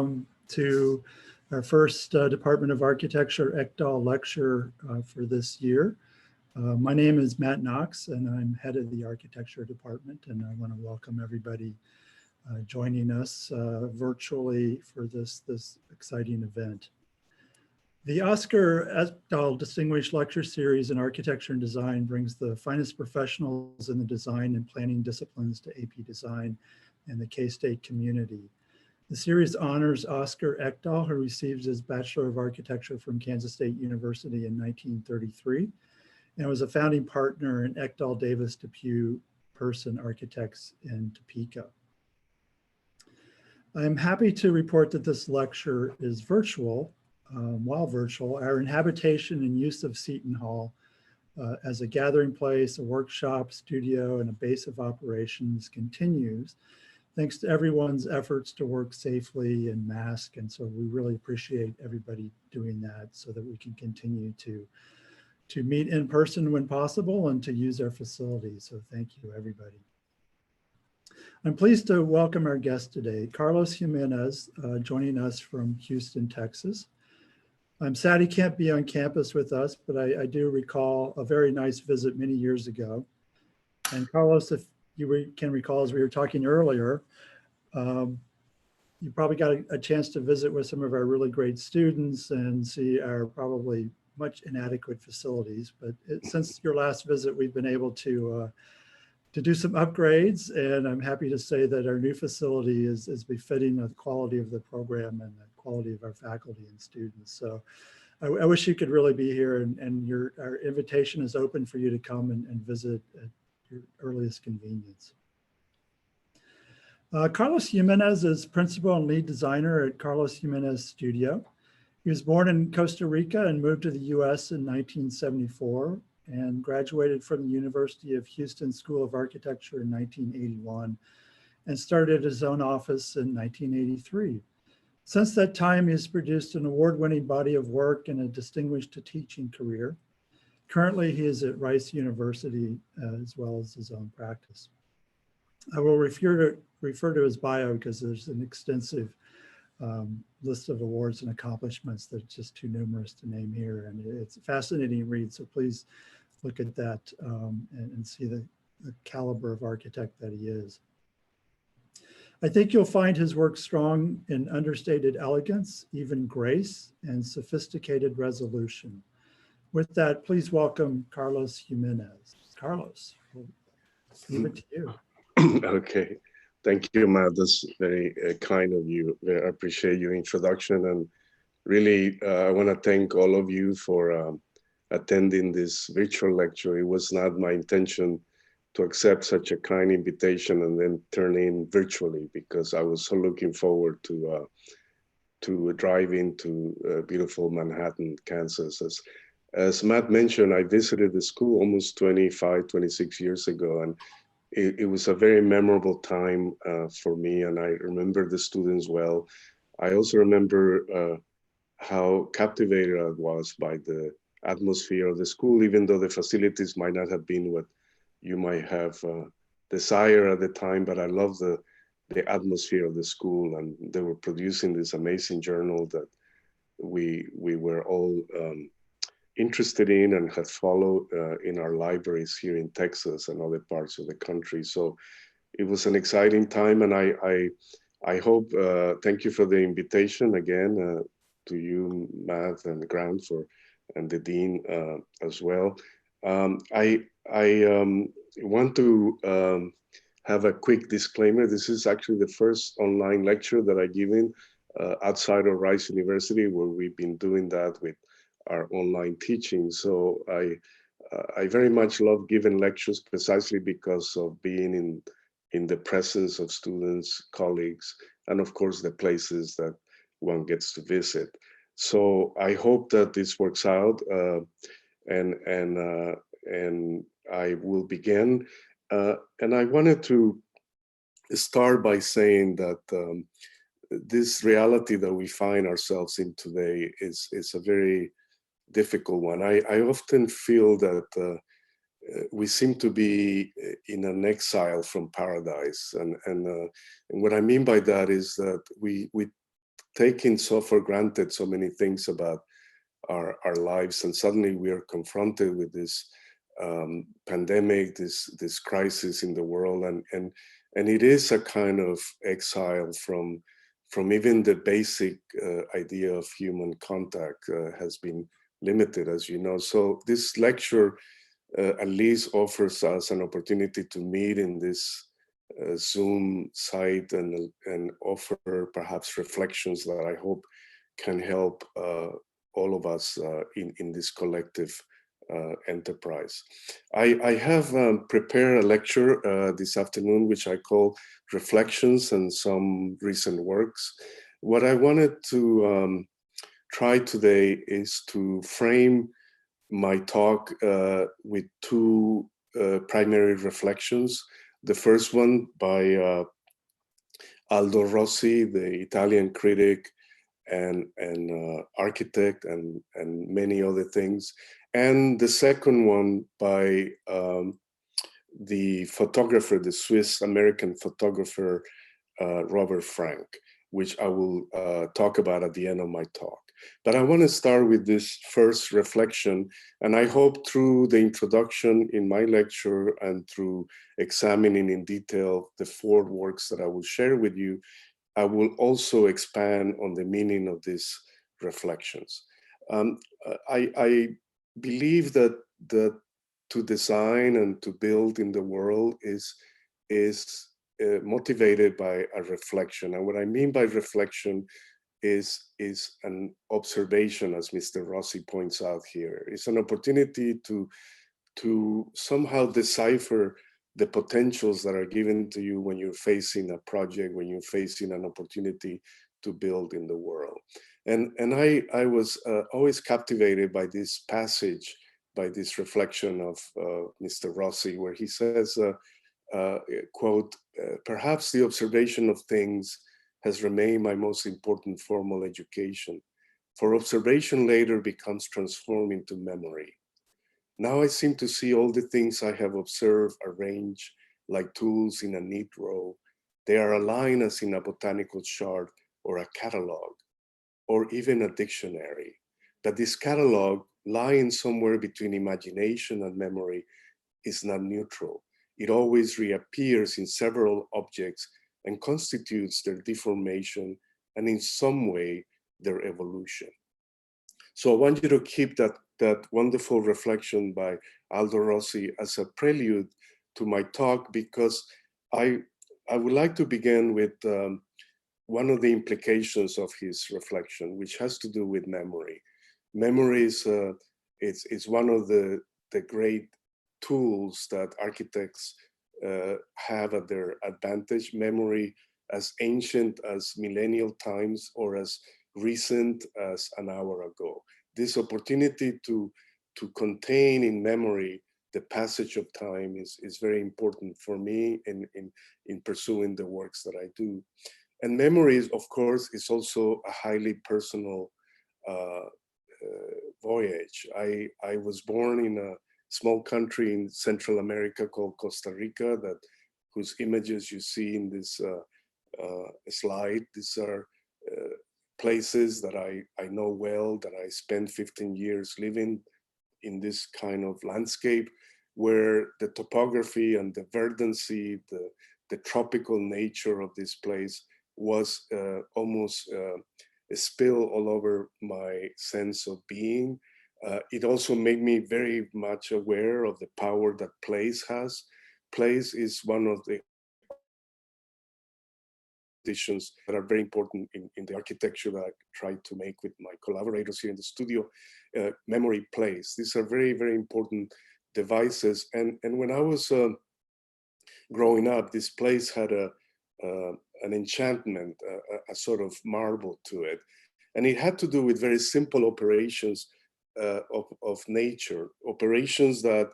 welcome to our first Department of Architecture Ekdahl Lecture for this year. My name is Matt Knox, and I'm head of the Architecture Department, and I want to welcome everybody joining us virtually for this exciting event. The Oscar Ekdahl Distinguished Lecture Series in Architecture and Design brings the finest professionals in the design and planning disciplines to APDesign and the K-State community. The series honors Oscar Ekdahl, who received his Bachelor of Architecture from Kansas State University in 1933, and was a founding partner in Ekdahl Davis Depew Person Architects in Topeka. I'm happy to report that this lecture is virtual. While virtual, our inhabitation and use of Seton Hall as a gathering place, a workshop, studio, and a base of operations continues, thanks to everyone's efforts to work safely and mask. And so we really appreciate everybody doing that so that we can continue to meet in person when possible and to use our facilities. So thank you, everybody. I'm pleased to welcome our guest today, Carlos Jiménez, joining us from Houston, Texas. I'm sad he can't be on campus with us, but I do recall a very nice visit many years ago. And Carlos, if you can recall, as we were talking earlier, you probably got a chance to visit with some of our really great students and see our probably much inadequate facilities. But since your last visit, we've been able to do some upgrades, and I'm happy to say that our new facility is befitting of the quality of the program and the quality of our faculty and students. So I wish you could really be here, and our invitation is open for you to come and visit at your earliest convenience. Carlos Jiménez is principal and lead designer at Carlos Jiménez Studio. He was born in Costa Rica and moved to the US in 1974 and graduated from the University of Houston School of Architecture in 1981 and started his own office in 1983. Since that time, he has produced an award-winning body of work and a distinguished teaching career. Currently, he is at Rice University as well as his own practice. I will refer to his bio because there's an extensive list of awards and accomplishments that's just too numerous to name here. And it's a fascinating read, so please look at that and see the caliber of architect that he is. I think you'll find his work strong in understated elegance, even grace, and sophisticated resolution. With that, please welcome Carlos Jiménez. Carlos, we'll leave it to you. Okay. Thank you, Matt. That's very kind of you. I appreciate your introduction. And really, I want to thank all of you for attending this virtual lecture. It was not my intention to accept such a kind invitation and then turn in virtually, because I was so looking forward to driving to beautiful Manhattan, Kansas. As Matt mentioned, I visited the school almost 25, 26 years ago, and it was a very memorable time for me, and I remember the students well. I also remember how captivated I was by the atmosphere of the school, even though the facilities might not have been what you might have desired at the time, but I love the atmosphere of the school, and they were producing this amazing journal that we were all interested in and had followed in our libraries here in Texas and other parts of the country. So it was an exciting time, and I hope, thank you for the invitation again to you, Matt and Grant, and the Dean as well. I want to have a quick disclaimer. This is actually the first online lecture that I've given outside of Rice University, where we've been doing that with our online teaching. So I very much love giving lectures precisely because of being in the presence of students, colleagues, and of course the places that one gets to visit. So I hope that this works out, and I will begin. And I wanted to start by saying that this reality that we find ourselves in today is a very difficult one. I often feel that we seem to be in an exile from paradise, and what I mean by that is that we taking so for granted so many things about our lives, and suddenly we are confronted with this pandemic, this crisis in the world, and it is a kind of exile from even the basic idea of human contact has been limited, as you know. So this lecture at least offers us an opportunity to meet in this Zoom site and offer perhaps reflections that I hope can help all of us in this collective enterprise. I have prepared a lecture this afternoon, which I call Reflections and Some Recent Works. What I wanted to try today is to frame my talk with two primary reflections. The first one by Aldo Rossi, the Italian critic and architect and many other things. And the second one by the photographer, the Swiss-American photographer, Robert Frank, which I will talk about at the end of my talk. But I want to start with this first reflection, and I hope through the introduction in my lecture and through examining in detail the 4 works that I will share with you, I will also expand on the meaning of these reflections. I believe that to design and to build in the world is motivated by a reflection. And what I mean by reflection is an observation, as Mr. Rossi points out here. It's an opportunity to somehow decipher the potentials that are given to you when you're facing a project, when you're facing an opportunity to build in the world. And I was always captivated by this passage, by this reflection of Mr. Rossi, where he says, quote, perhaps the observation of things has remained my most important formal education, for observation later becomes transformed into memory. Now I seem to see all the things I have observed arranged like tools in a neat row. They are aligned as in a botanical chart or a catalog, or even a dictionary. But this catalog, lying somewhere between imagination and memory, is not neutral. It always reappears in several objects and constitutes their deformation and in some way their evolution. So I want you to keep that wonderful reflection by Aldo Rossi as a prelude to my talk, because I would like to begin with one of the implications of his reflection, which has to do with memory. Memory is one of the great tools that architects have at their advantage. Memory as ancient as millennial times or as recent as an hour ago. This opportunity to contain in memory the passage of time is very important for me in pursuing the works that I do. And memory, of course, is also a highly personal voyage. I was born in a small country in Central America called Costa Rica, whose images you see in this slide. These are places that I know well, that I spent 15 years living in this kind of landscape, where the topography and the verdancy, the tropical nature of this place was almost a spill all over my sense of being. It also made me very much aware of the power that place has. Place is one of the additions that are very important in the architecture that I try to make with my collaborators here in the studio. Memory place. These are very, very important devices. And when I was growing up, this place had an enchantment, a sort of marble to it. And it had to do with very simple operations of nature, operations that,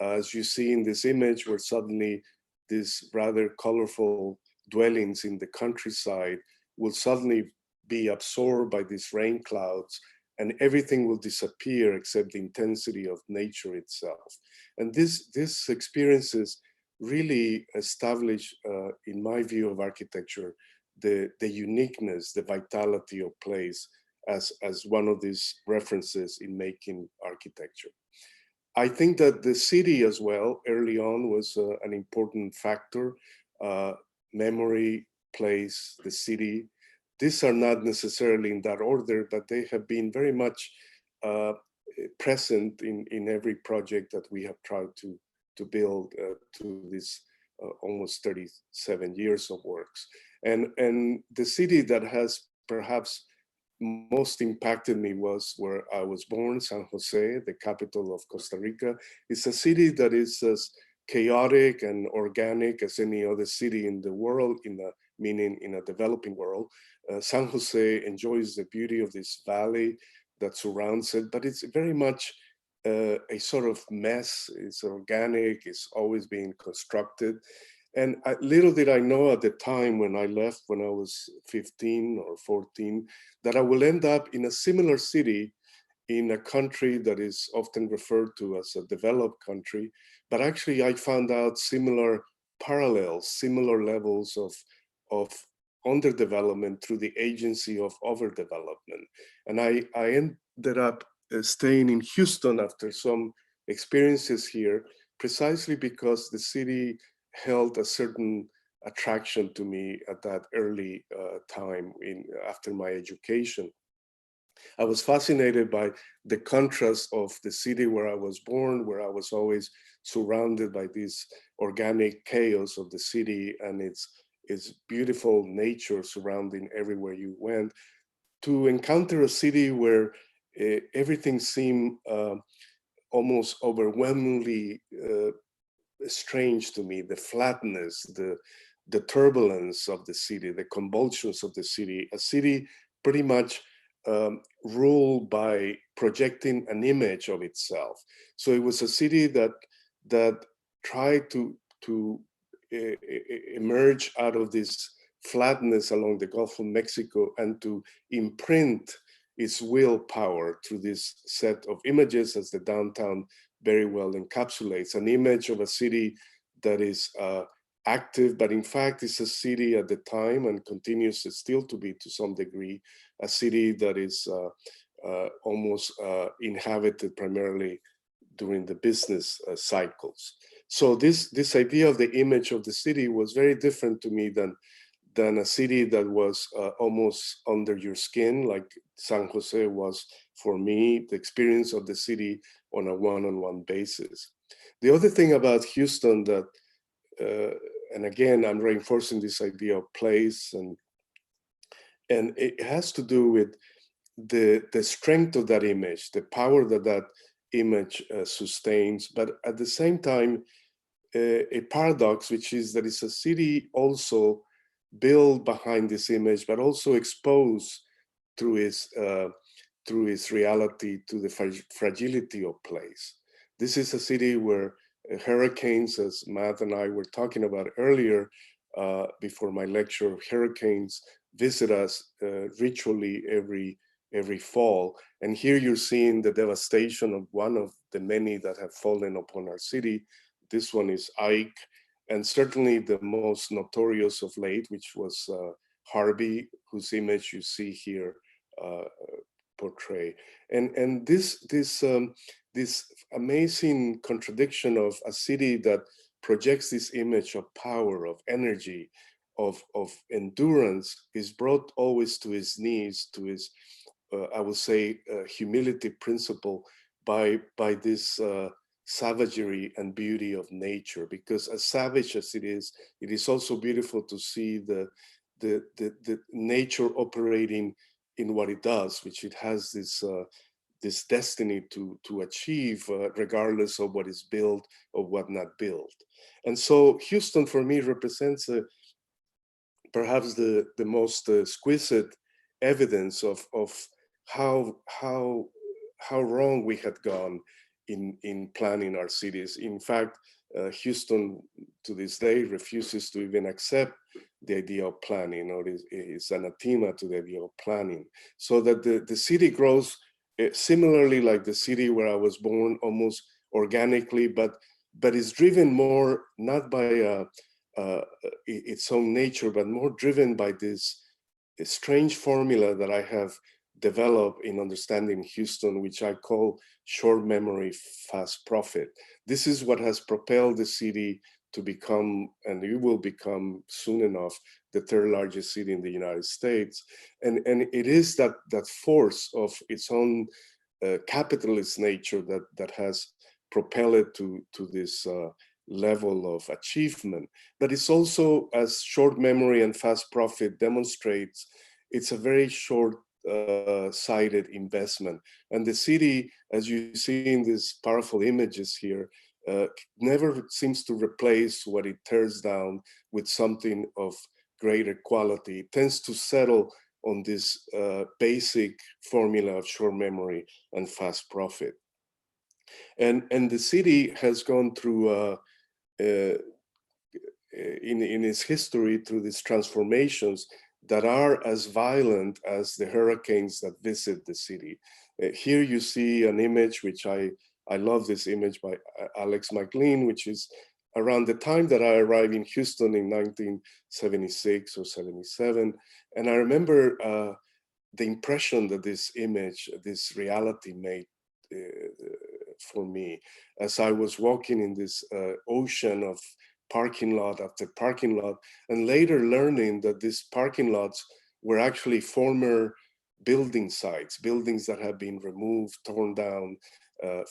as you see in this image, where suddenly these rather colorful dwellings in the countryside will suddenly be absorbed by these rain clouds, and everything will disappear except the intensity of nature itself. And these experiences really establish, in my view of architecture, the uniqueness, the vitality of place as one of these references in making architecture. I think that the city as well, early on, was an important factor. Memory, place, the city. These are not necessarily in that order, but they have been very much present in every project that we have tried to build to this almost 37 years of works. And the city that has perhaps most impacted me was where I was born, San Jose, the capital of Costa Rica. It's a city that is as chaotic and organic as any other city in the world, meaning in a developing world. San Jose enjoys the beauty of this valley that surrounds it, but it's very much a sort of mess. It's organic, it's always being constructed. And little did I know at the time when I left, when I was 15 or 14, that I will end up in a similar city in a country that is often referred to as a developed country. But actually I found out similar parallels, similar levels of underdevelopment through the agency of overdevelopment. And I ended up staying in Houston after some experiences here, precisely because the city held a certain attraction to me at that early time after my education. I was fascinated by the contrast of the city where I was born, where I was always surrounded by this organic chaos of the city and its beautiful nature surrounding everywhere you went, to encounter a city where everything seemed almost overwhelmingly strange to me. The flatness, the turbulence of the city, the convulsions of the city, a city pretty much ruled by projecting an image of itself. So it was a city that tried to emerge out of this flatness along the Gulf of Mexico and to imprint its willpower through this set of images, as the downtown very well encapsulates, an image of a city that is active, but in fact is a city at the time and continues still to be to some degree, a city that is almost inhabited primarily during the business cycles. So this idea of the image of the city was very different to me than a city that was almost under your skin, like San Jose was for me, the experience of the city on a one-on-one basis. The other thing about Houston that, and again, I'm reinforcing this idea of place, and it has to do with the strength of that image, the power that image sustains, but at the same time, a paradox, which is that it's a city also built behind this image, but also exposed through its reality to the fragility of place. This is a city where hurricanes, as Matt and I were talking about earlier, before my lecture, hurricanes visit us ritually every fall. And here you're seeing the devastation of one of the many that have fallen upon our city. This one is Ike, and certainly the most notorious of late, which was Harvey, whose image you see here portray. And this amazing contradiction of a city that projects this image of power, of energy, of endurance, is brought always to his knees, to his, I would say, humility principle by this savagery and beauty of nature. Because as savage as it is also beautiful to see the nature operating in what it does, which it has this destiny to achieve, regardless of what is built or what not built. And so Houston for me represents perhaps the most exquisite evidence of how wrong we had gone in planning our cities. In fact, Houston to this day refuses to even accept the idea of planning, or is anathema to the idea of planning. So that the city grows similarly like the city where I was born, almost organically, but is driven more not by its own nature, but more driven by this strange formula that I have developed in understanding Houston, which I call short memory, fast profit. This is what has propelled the city to become, and it will become soon enough, the third largest city in the United States. And it is that force of its own capitalist nature that has propelled it to this level of achievement. But it's also, as short memory and fast profit demonstrates, it's a very short-sighted investment. And the city, as you see in these powerful images here, never seems to replace what it tears down with something of greater quality. It tends to settle on this basic formula of short memory and fast profit. And the city has gone through, in its history, through these transformations that are as violent as the hurricanes that visit the city. Here you see an image, which I love this image by Alex McLean, which is around the time that I arrived in Houston in 1976 or 77. And I remember the impression that this image, this reality made for me, as I was walking in this ocean of parking lot after parking lot, and later learning that these parking lots were actually former building sites, buildings that have been removed, torn down,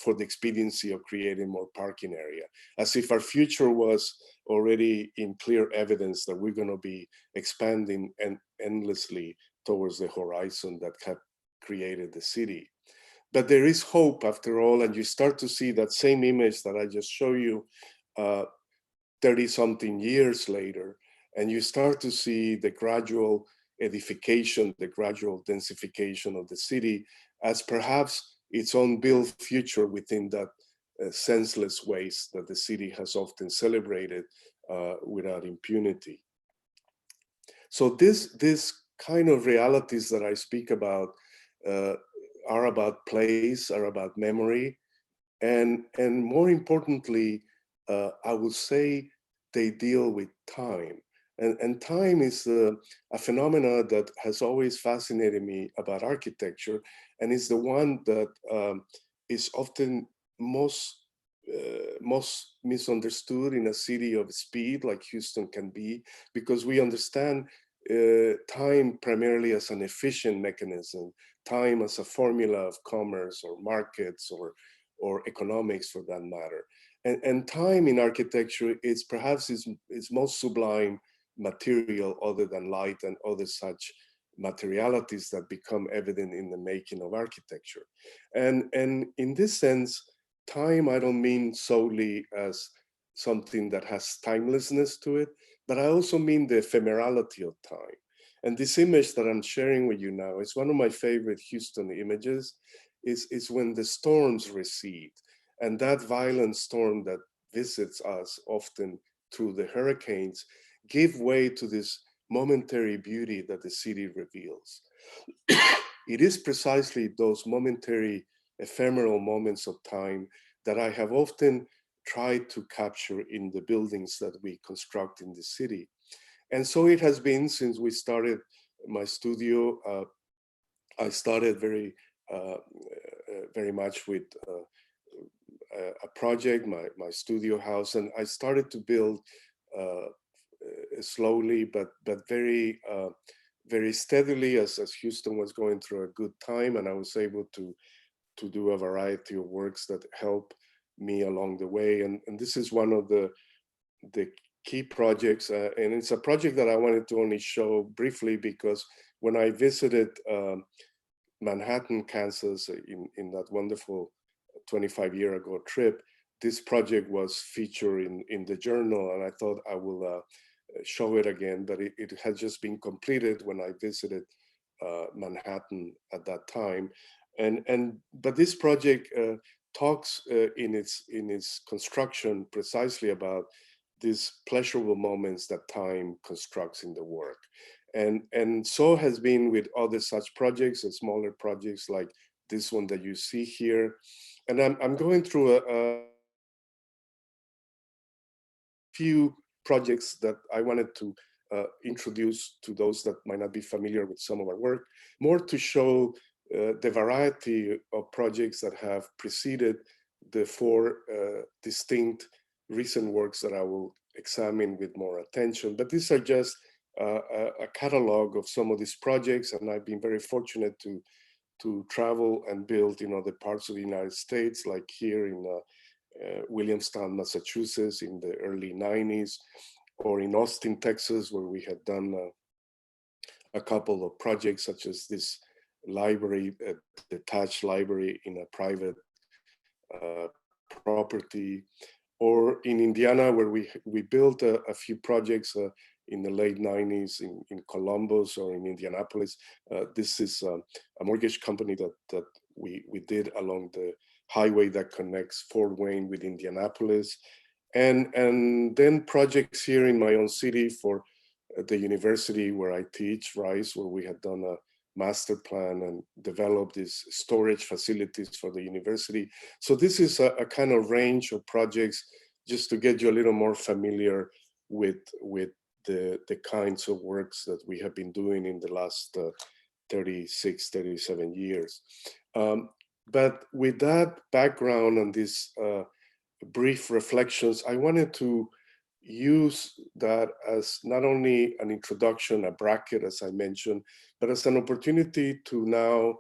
for the expediency of creating more parking area, as if our future was already in clear evidence that we're going to be expanding and endlessly towards the horizon that had created the city. But there is hope after all, and you start to see that same image that I just showed you 30-something years later, and you start to see the gradual edification, the gradual densification of the city as perhaps its own built future within that senseless waste that the city has often celebrated without impunity. So this kind of realities that I speak about are about place, are about memory, and more importantly, I would say they deal with time. And time is a phenomena that has always fascinated me about architecture, and is the one that is often most misunderstood in a city of speed like Houston can be, because we understand time primarily as an efficient mechanism, time as a formula of commerce or markets or economics for that matter. And time in architecture is perhaps its most sublime material other than light and other such materialities that become evident in the making of architecture. And in this sense, time, I don't mean solely as something that has timelessness to it, but I also mean the ephemerality of time. And this image that I'm sharing with you now is one of my favorite Houston images, is when the storms recede. And that violent storm that visits us often through the hurricanes give way to this momentary beauty that the city reveals. It is precisely those momentary ephemeral moments of time that I have often tried to capture in the buildings that we construct in the city. And so it has been since we started my studio. I started very much with a project, my studio house, and I started to build slowly, but very very steadily as Houston was going through a good time, and I was able to do a variety of works that help me along the way. And this is one of the key projects, and it's a project that I wanted to only show briefly because when I visited Manhattan, Kansas in that wonderful 25-year ago trip, this project was featured in the journal, and I thought I will show it again, but it had just been completed when I visited Manhattan at that time. But this project talks in its construction precisely about these pleasurable moments that time constructs in the work. And so has been with other such projects and smaller projects like this one that you see here. And I'm going through a few projects that I wanted to introduce to those that might not be familiar with some of our work, more to show the variety of projects that have preceded the four distinct recent works that I will examine with more attention. But these are just a catalog of some of these projects, and I've been very fortunate to travel and build in other parts of the United States, like here in Williamstown, Massachusetts in the early 90s, or in Austin, Texas, where we had done a couple of projects such as this library, detached library in a private property, or in Indiana, where we built a few projects in the late 90s in Columbus or in Indianapolis. This is a mortgage company that we did along the highway that connects Fort Wayne with Indianapolis. And then projects here in my own city for the university where I teach, Rice, where we had done a master plan and developed these storage facilities for the university. So this is a kind of range of projects just to get you a little more familiar with the kinds of works that we have been doing in the last 36, 37 years. But with that background and these brief reflections, I wanted to use that as not only an introduction, a bracket, as I mentioned, but as an opportunity to now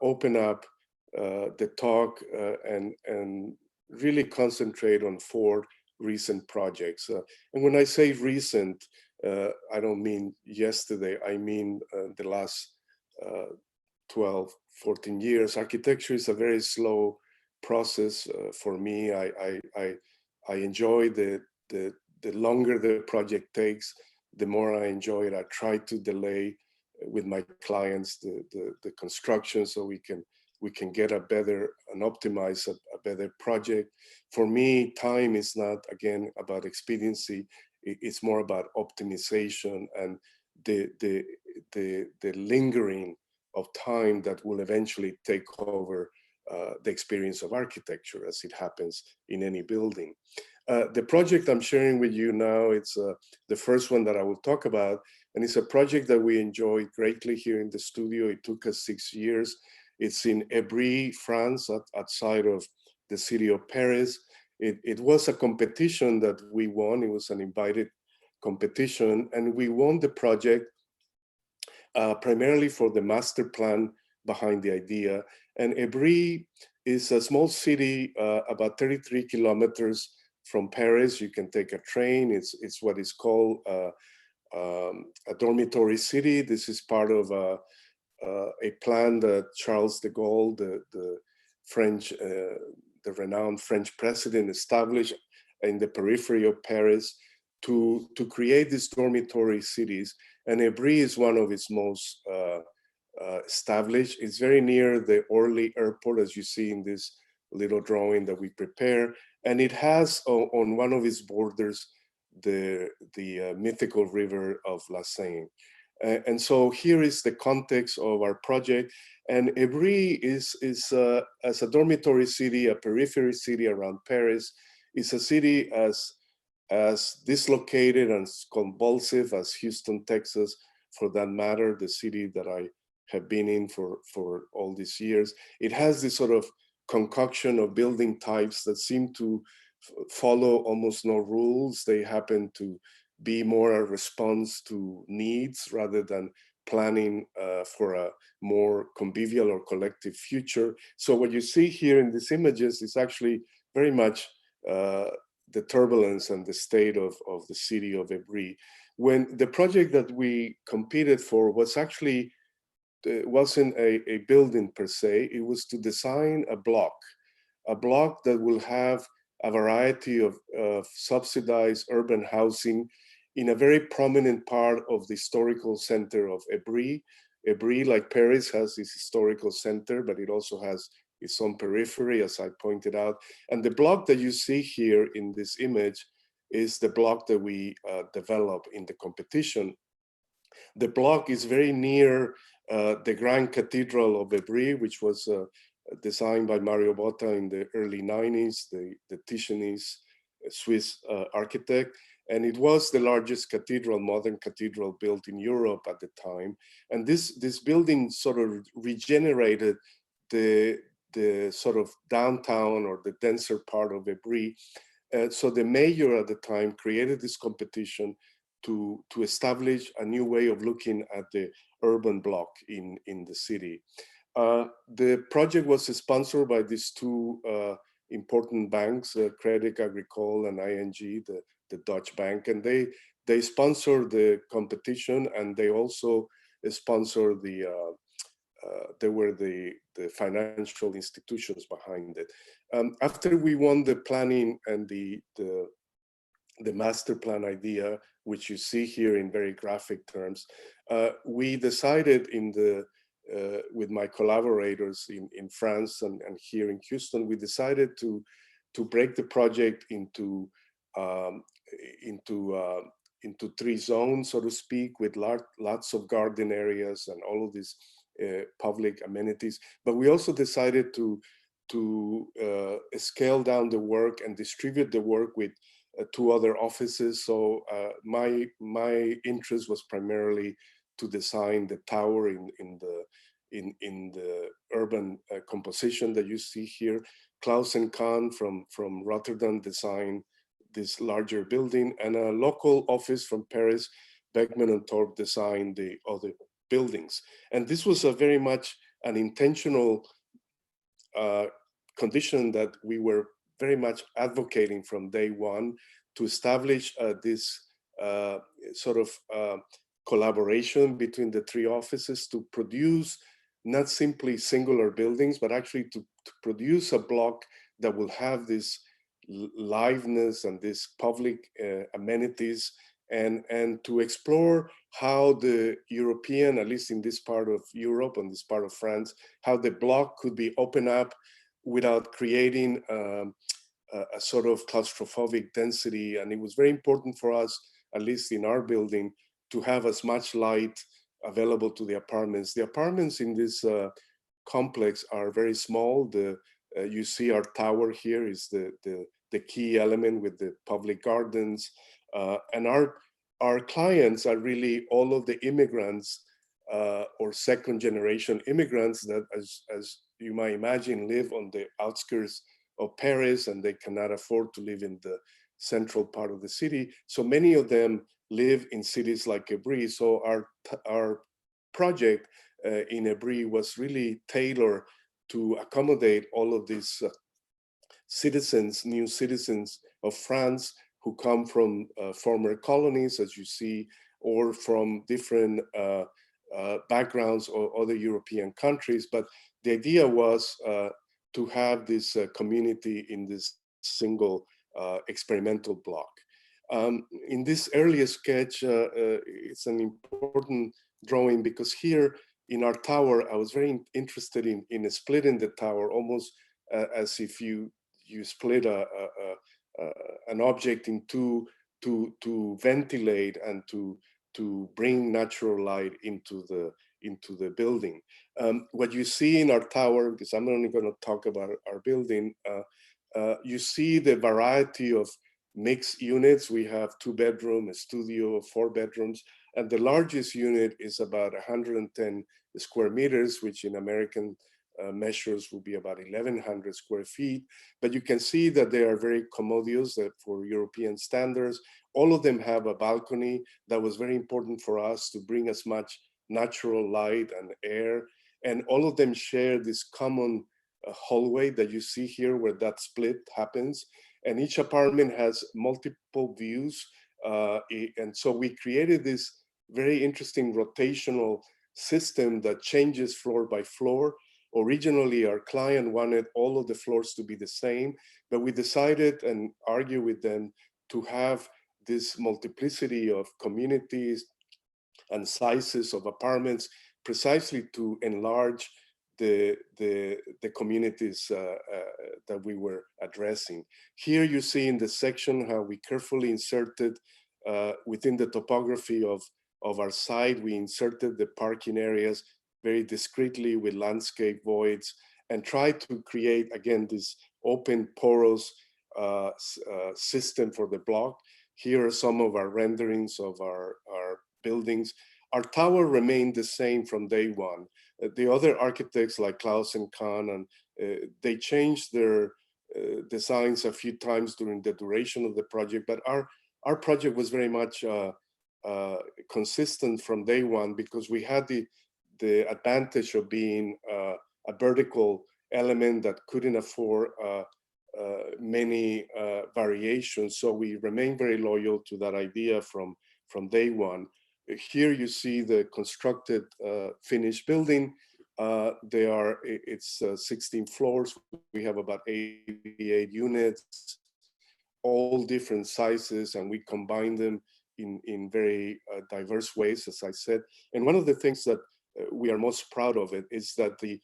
open up the talk and really concentrate on four recent projects. And when I say recent, I don't mean yesterday, I mean the last 12, 14 years. Architecture is a very slow process for me. I enjoy the longer the project takes, the more I enjoy it. I try to delay with my clients the construction so we can get a better and optimize a better project. For me, time is not, again, about expediency. It's more about optimization and the lingering of time that will eventually take over the experience of architecture as it happens in any building. The project I'm sharing with you now, it's the first one that I will talk about, and it's a project that we enjoyed greatly here in the studio. It took us 6 years. It's in Évry, France, outside of the city of Paris. It was a competition that we won. It was an invited competition, and we won the project primarily for the master plan behind the idea. And Évry is a small city about 33 kilometers from Paris. You can take a train. It's what is called a dormitory city. This is part of a plan that Charles de Gaulle, the French, the renowned French president, established in the periphery of Paris to create these dormitory cities. And Évry is one of its most established. It's very near the Orly airport, as you see in this little drawing that we prepare. And it has on one of its borders the mythical river of La Seine. And so here is the context of our project. And Évry is as a dormitory city, a periphery city around Paris, is a city as dislocated and convulsive as Houston, Texas, for that matter, the city that I have been in for all these years. It has this sort of concoction of building types that seem to follow almost no rules. They happen to be more a response to needs rather than planning for a more convivial or collective future. So what you see here in these images is actually very much the turbulence and the state of the city of Évry. When the project that we competed for was actually, wasn't a building per se, it was to design a block that will have a variety of subsidized urban housing in a very prominent part of the historical center of Évry. Évry, like Paris, has its historical center, but it also has its own periphery, as I pointed out. And the block that you see here in this image is the block that we developed in the competition. The block is very near the Grand Cathedral of Évry, which was designed by Mario Botta in the early 90s, the Titianese Swiss architect. And it was the largest cathedral, modern cathedral built in Europe at the time. And this building sort of regenerated the sort of downtown or the denser part of Évry. So the mayor at the time created this competition to establish a new way of looking at the urban block in the city. The project was sponsored by these two important banks, Crédit Agricole and ING, the Dutch bank, and they sponsored the competition, and they also sponsored they were the financial institutions behind it. After we won the planning and the master plan idea, which you see here in very graphic terms, we decided with my collaborators in France and here in Houston, we decided to break the project into three zones, so to speak, with lots of garden areas and all of these public amenities. But we also decided to scale down the work and distribute the work with two other offices. So my interest was primarily to design the tower in the urban composition that you see here. Klaus and Kahn from Rotterdam designed this larger building, and a local office from Paris, Beckman and Thorpe, designed the other buildings. And this was a very much an intentional condition that we were very much advocating from day one, to establish this sort of collaboration between the three offices to produce not simply singular buildings, but actually to produce a block that will have this liveness and this public amenities, and to explore how the European, at least in this part of Europe and this part of France, how the block could be opened up without creating a sort of claustrophobic density. And it was very important for us, at least in our building, to have as much light available to the apartments. The apartments in this complex are very small. You see our tower here is the key element with the public gardens. And our clients are really all of the immigrants or second generation immigrants that, as you might imagine, live on the outskirts of Paris, and they cannot afford to live in the central part of the city. So many of them live in cities like Évry. So our project in Évry was really tailored to accommodate all of these citizens, new citizens of France, who come from former colonies, as you see, or from different backgrounds or other European countries. But the idea was to have this community in this single experimental block. In this earlier sketch, it's an important drawing, because here in our tower, I was very interested in splitting the tower, almost as if you split an object in two to ventilate and to bring natural light into the building. What you see in our tower, because I'm only going to talk about our building, you see the variety of mixed units. We have 2-bedroom, a studio, 4 bedrooms, and the largest unit is about 110 square meters, which in American measures will be about 1,100 square feet. But you can see that they are very commodious for European standards. All of them have a balcony. That was very important for us to bring as much natural light and air. And all of them share this common hallway that you see here, where that split happens. And each apartment has multiple views. And so we created this very interesting rotational system that changes floor by floor. Originally, our client wanted all of the floors to be the same, but we decided and argued with them to have this multiplicity of communities and sizes of apartments, precisely to enlarge the communities that we were addressing. Here you see in the section how we carefully inserted within the topography of our site, we inserted the parking areas very discreetly with landscape voids, and tried to create, again, this open porous system for the block. Here are some of our renderings of our buildings. Our tower remained the same from day one. The other architects like Klaus and Kahn, and they changed their designs a few times during the duration of the project, but our project was very much consistent from day one, because we had the advantage of being a vertical element that couldn't afford many variations. So we remain very loyal to that idea from day one. Here you see the constructed finished building. It's 16 floors. We have about 88 units, all different sizes, and we combine them in very diverse ways, as I said. And one of the things that we are most proud of it is that the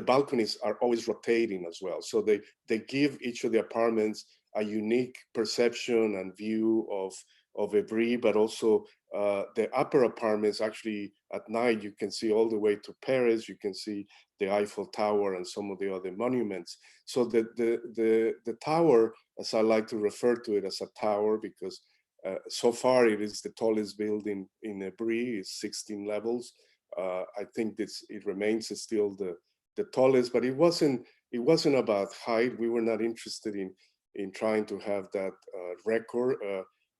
balconies are always rotating as well. So they give each of the apartments a unique perception and view of Évry, but also the upper apartments, actually at night, you can see all the way to Paris, you can see the Eiffel Tower and some of the other monuments. So the tower, as I like to refer to it as a tower, because so far it is the tallest building in Évry, it's 16 levels. I think it remains still the tallest, but it wasn't about height. We were not interested in trying to have that record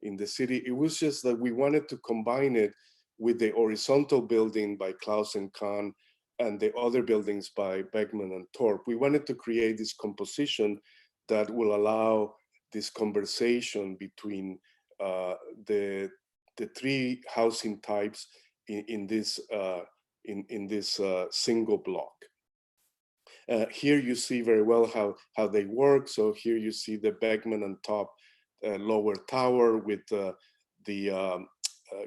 in the city. It was just that we wanted to combine it with the horizontal building by Klaus and Kahn and the other buildings by Beckman and Thorpe. We wanted to create this composition that will allow this conversation between the three housing types in this single block. Here you see very well how they work. So here you see the Beckman and Top lower tower with the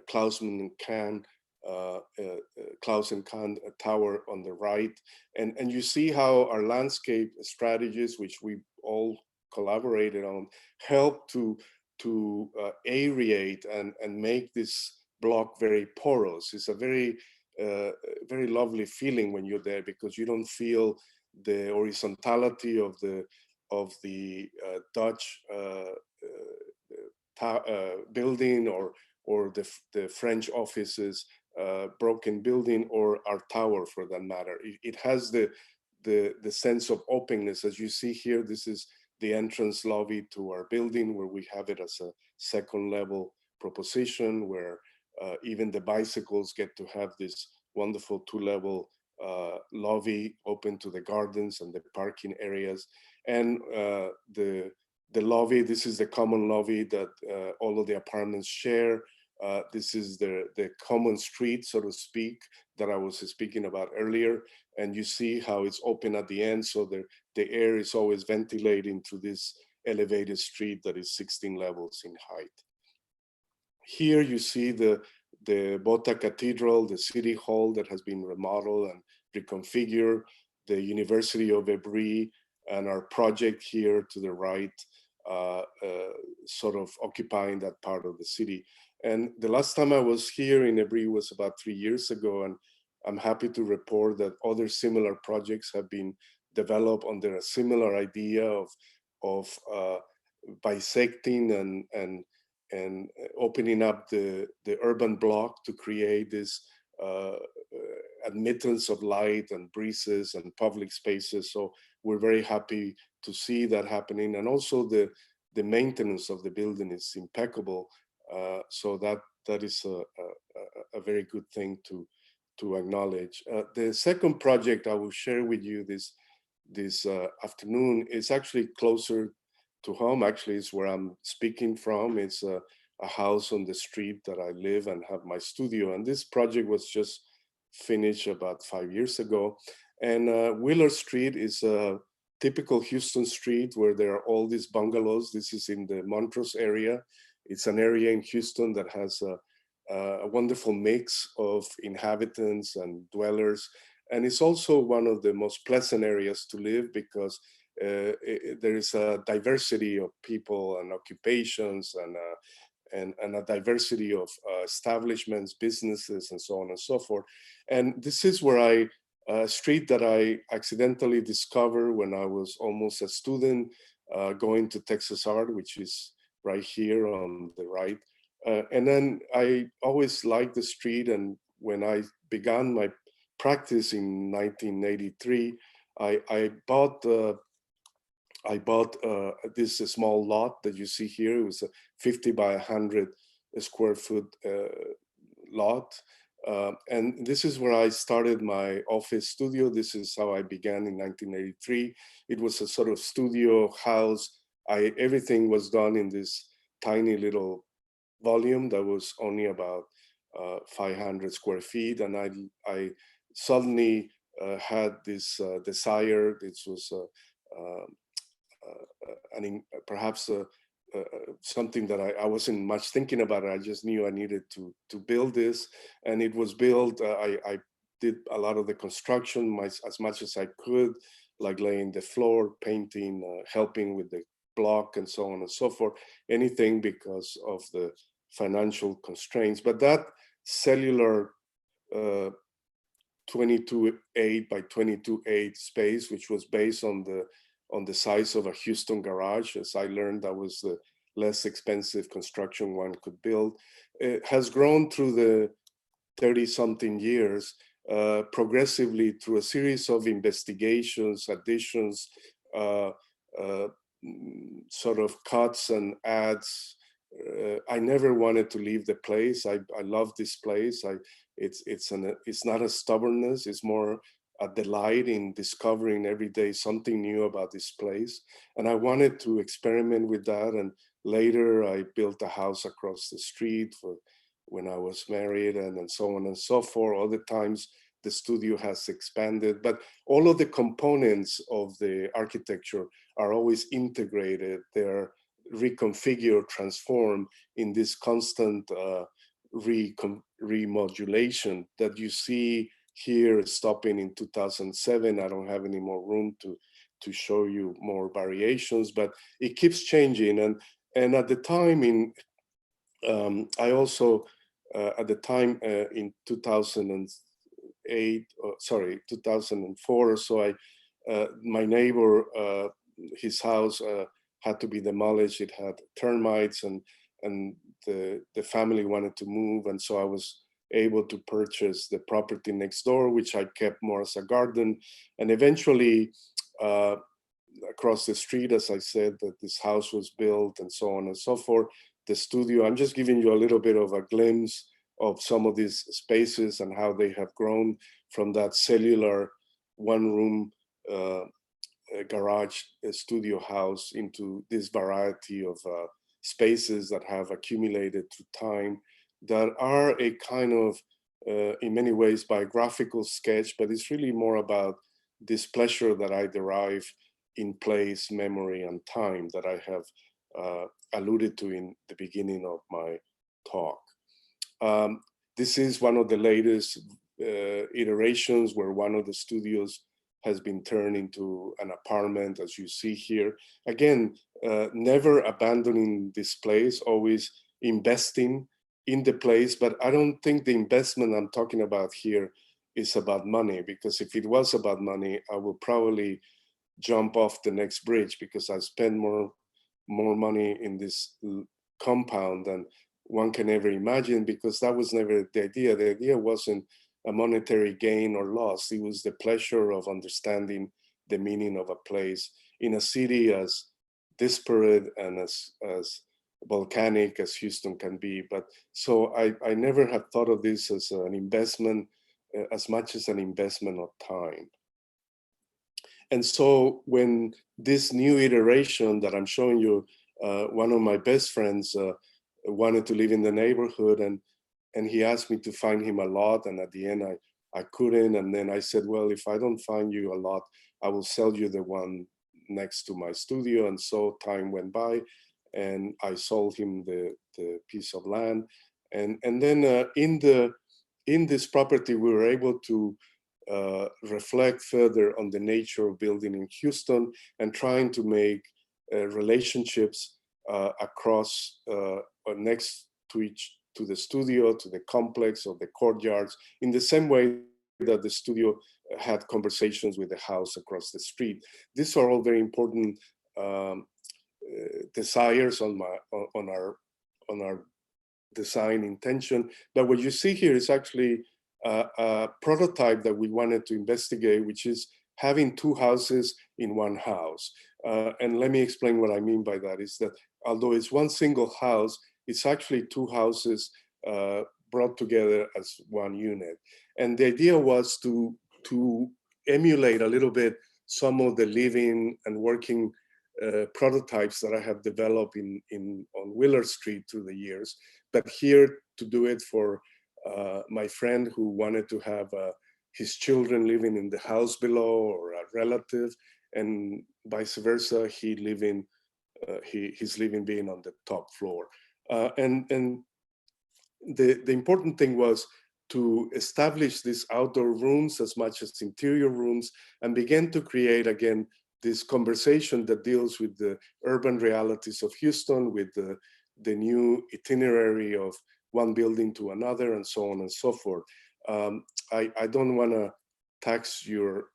Klaus and Kahn tower on the right. And you see how our landscape strategies, which we all collaborated on, help to aerate and make this block very porous. It's a very lovely feeling when you're there, because you don't feel the horizontality of the Dutch building or the French offices broken building, or our tower for that matter. It has the sense of openness. As you see here, this is the entrance lobby to our building, where we have it as a second level proposition, where even the bicycles get to have this wonderful 2-level lobby open to the gardens and the parking areas. And the lobby, this is the common lobby that all of the apartments share. This is the common street, so to speak, that I was speaking about earlier. And you see how it's open at the end, so the air is always ventilating through this elevated street that is 16 levels in height. Here you see the Bota Cathedral, the city hall that has been remodeled and reconfigured, the University of Évry, and our project here to the right, sort of occupying that part of the city. And the last time I was here in Évry was about 3 years ago, and I'm happy to report that other similar projects have been developed under a similar idea of bisecting and opening up the urban block to create this admittance of light and breezes and public spaces. So we're very happy to see that happening. And also the maintenance of the building is impeccable. So that is a very good thing to acknowledge. The second project I will share with you this afternoon is actually closer to home. Actually, it's where I'm speaking from. It's a house on the street that I live and have my studio. And this project was just finished about 5 years ago. And Wheeler Street is a typical Houston street where there are all these bungalows. This is in the Montrose area. It's an area in Houston that has a wonderful mix of inhabitants and dwellers. And it's also one of the most pleasant areas to live, because there is a diversity of people and occupations and a diversity of establishments, businesses, and so on and so forth. And this is where a street that I accidentally discovered when I was almost a student going to Texas Art, which is right here on the right. And then I always liked the street, and when I began my practice in 1983, I bought this small lot that you see here. It was a 50 by 100 square foot lot. And this is where I started my office studio. This is how I began in 1983. It was a sort of studio house. Everything was done in this tiny little volume that was only about 500 square feet. And I suddenly had this desire. This was perhaps something that I wasn't much thinking about. I just knew I needed to build this, and it was built. I did a lot of the construction as much as I could, like laying the floor, painting, helping with the block, and so on and so forth. Anything because of the financial constraints. But that cellular 22.8 by 22.8 space, which was based on the size of a Houston garage, as I learned that was the less expensive construction one could build, it has grown through the 30-something years, progressively through a series of investigations, additions, sort of cuts and adds. I never wanted to leave the place. I love this place. It's not a stubbornness. It's more a delight in discovering every day something new about this place. And I wanted to experiment with that. And later I built a house across the street for when I was married, and so on and so forth. Other times the studio has expanded, but all of the components of the architecture are always integrated. They're reconfigured, transformed in this constant remodulation that you see here, stopping in 2007. I don't have any more room to show you more variations, but it keeps changing. And at the time I also, at the time in 2004 or so, my neighbor, his house had to be demolished. It had termites, and the family wanted to move. And so I was able to purchase the property next door, which I kept more as a garden. And eventually, across the street, as I said, that this house was built, and so on and so forth. The studio, I'm just giving you a little bit of a glimpse of some of these spaces and how they have grown from that cellular one-room garage studio house into this variety of spaces that have accumulated through time, that are a kind of, in many ways, biographical sketch, but it's really more about this pleasure that I derive in place, memory, and time that I have alluded to in the beginning of my talk. This is one of the latest iterations where one of the studios has been turned into an apartment, as you see here. Again, never abandoning this place, always investing in the place. But I don't think the investment I'm talking about here is about money, because if it was about money, I will probably jump off the next bridge, because I spend more money in this compound than one can ever imagine, because that was never the idea. The idea wasn't a monetary gain or loss. It was the pleasure of understanding the meaning of a place in a city as disparate and as volcanic as Houston can be. But so I never have thought of this as an investment, as much as an investment of time. And so when this new iteration that I'm showing you, one of my best friends wanted to live in the neighborhood, and he asked me to find him a lot, and at the end I couldn't. And then I said, well, if I don't find you a lot, I will sell you the one next to my studio. And so time went by, and I sold him the piece of land. And then in this property, we were able to reflect further on the nature of building in Houston, and trying to make relationships across next to the studio, to the complex of the courtyards, in the same way that the studio had conversations with the house across the street. These are all very important desires on our design intention. But what you see here is actually a prototype that we wanted to investigate, which is having two houses in one house. And let me explain what I mean by that. Is that although it's one single house, it's actually two houses brought together as one unit. And the idea was to emulate a little bit some of the living and working prototypes that I have developed on Willard Street through the years, but here to do it for my friend who wanted to have his children living in the house below, or a relative, and vice versa, he's living being on the top floor. And the important thing was to establish these outdoor rooms as much as interior rooms, and begin to create again this conversation that deals with the urban realities of Houston, with the new itinerary of one building to another, and so on and so forth. I don't want to tax your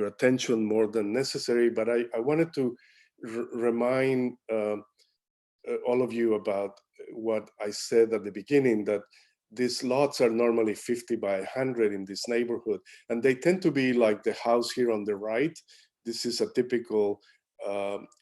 attention more than necessary, but I wanted to remind all of you about what I said at the beginning, that these lots are normally 50 by 100 in this neighborhood, and they tend to be like the house here on the right. This is a typical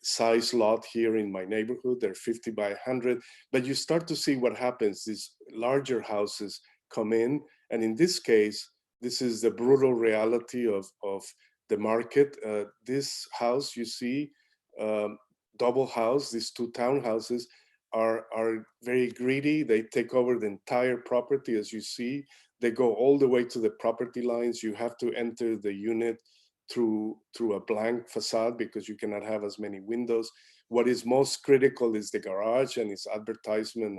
size lot here in my neighborhood. They're 50 by 100, but you start to see what happens. These larger houses come in, and in this case, this is the brutal reality of the market. This house you see, double house, these two townhouses are very greedy. They take over the entire property, as you see. They go all the way to the property lines. You have to enter the unit through a blank facade because you cannot have as many windows. What is most critical is the garage and its advertisement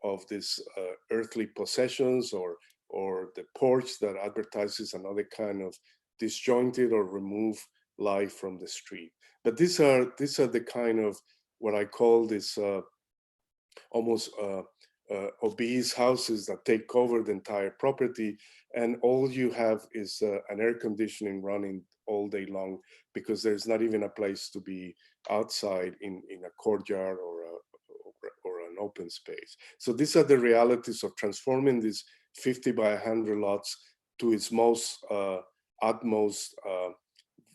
of this earthly possessions, or the porch that advertises another kind of disjointed or removed life from the street. But these are the kind of what I call this almost obese houses that take over the entire property, and all you have is an air conditioning running all day long, because there's not even a place to be outside in a courtyard or an open space. So these are the realities of transforming these 50 by 100 lots to its most utmost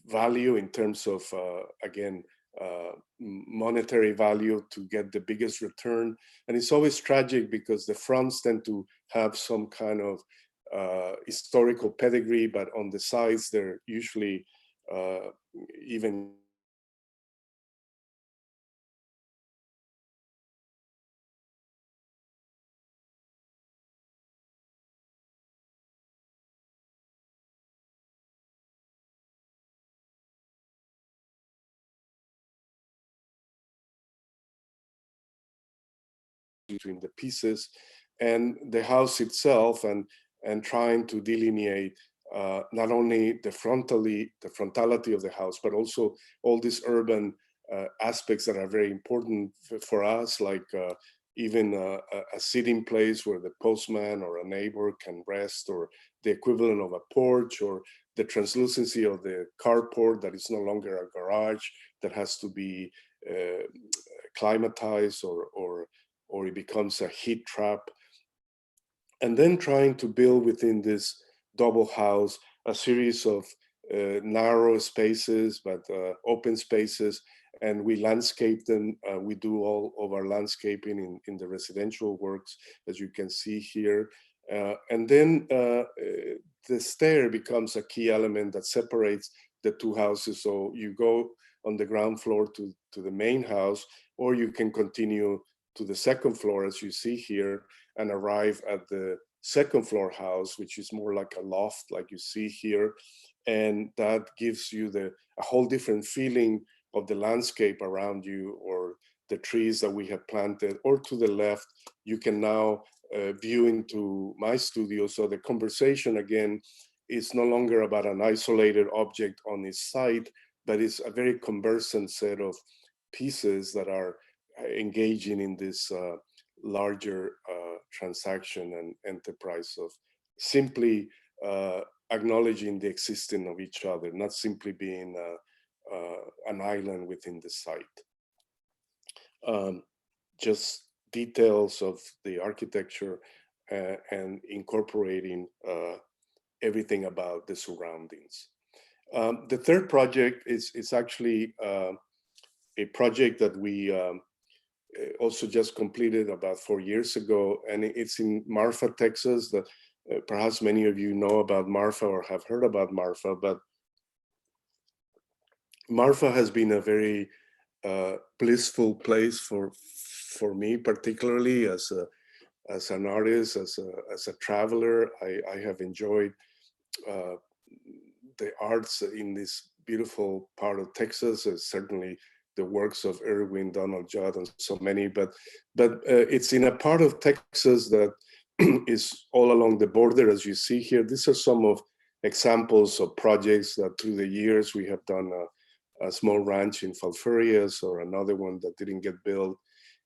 value in terms of again monetary value, to get the biggest return. And it's always tragic because the fronts tend to have some kind of historical pedigree, but on the sides they're usually even between the pieces, and the house itself, and trying to delineate not only the frontality of the house, but also all these urban aspects that are very important for us, like even a sitting place where the postman or a neighbor can rest, or the equivalent of a porch, or the translucency of the carport that is no longer a garage, that has to be climatized, or it becomes a heat trap. And then trying to build within this double house a series of narrow spaces, but open spaces, and we landscape them. We do all of our landscaping in the residential works, as you can see here. And then the stair becomes a key element that separates the two houses. So you go on the ground floor to the main house, or you can continue to the second floor, as you see here, and arrive at the second floor house, which is more like a loft, like you see here. And that gives you a whole different feeling of the landscape around you, or the trees that we have planted. Or to the left, you can now view into my studio. So the conversation, again, is no longer about an isolated object on its site, but it's a very conversant set of pieces that are engaging in this larger transaction and enterprise of simply acknowledging the existence of each other, not simply being an island within the site. just details of the architecture and incorporating everything about the surroundings. The third project is actually a project that we also just completed about 4 years ago, and it's in Marfa, Texas. That perhaps many of you know about Marfa or have heard about Marfa, but Marfa has been a very blissful place for me, particularly as an artist, as a traveler. I have enjoyed the arts in this beautiful part of Texas. Certainly the works of Irwin, Donald Judd, and so many, but it's in a part of Texas that is all along the border, as you see here. These are some of examples of projects that through the years we have done. A small ranch in Falfurrias, or another one that didn't get built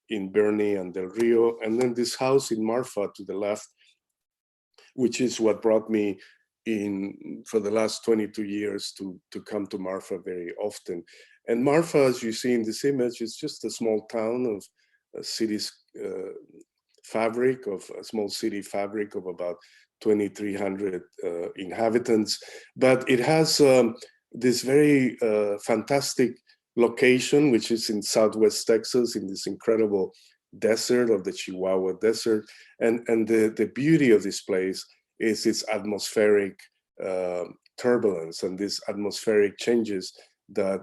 in Bernie and Del Rio, and then this house in Marfa to the left, which is what brought me in for the last 22 years to come to Marfa very often. And Marfa, as you see in this image, is just a small town of a city's fabric, of a small city fabric of about 2,300 inhabitants, but it has this very fantastic location, which is in Southwest Texas, in this incredible desert of the Chihuahua Desert. And the beauty of this place is its atmospheric turbulence and these atmospheric changes that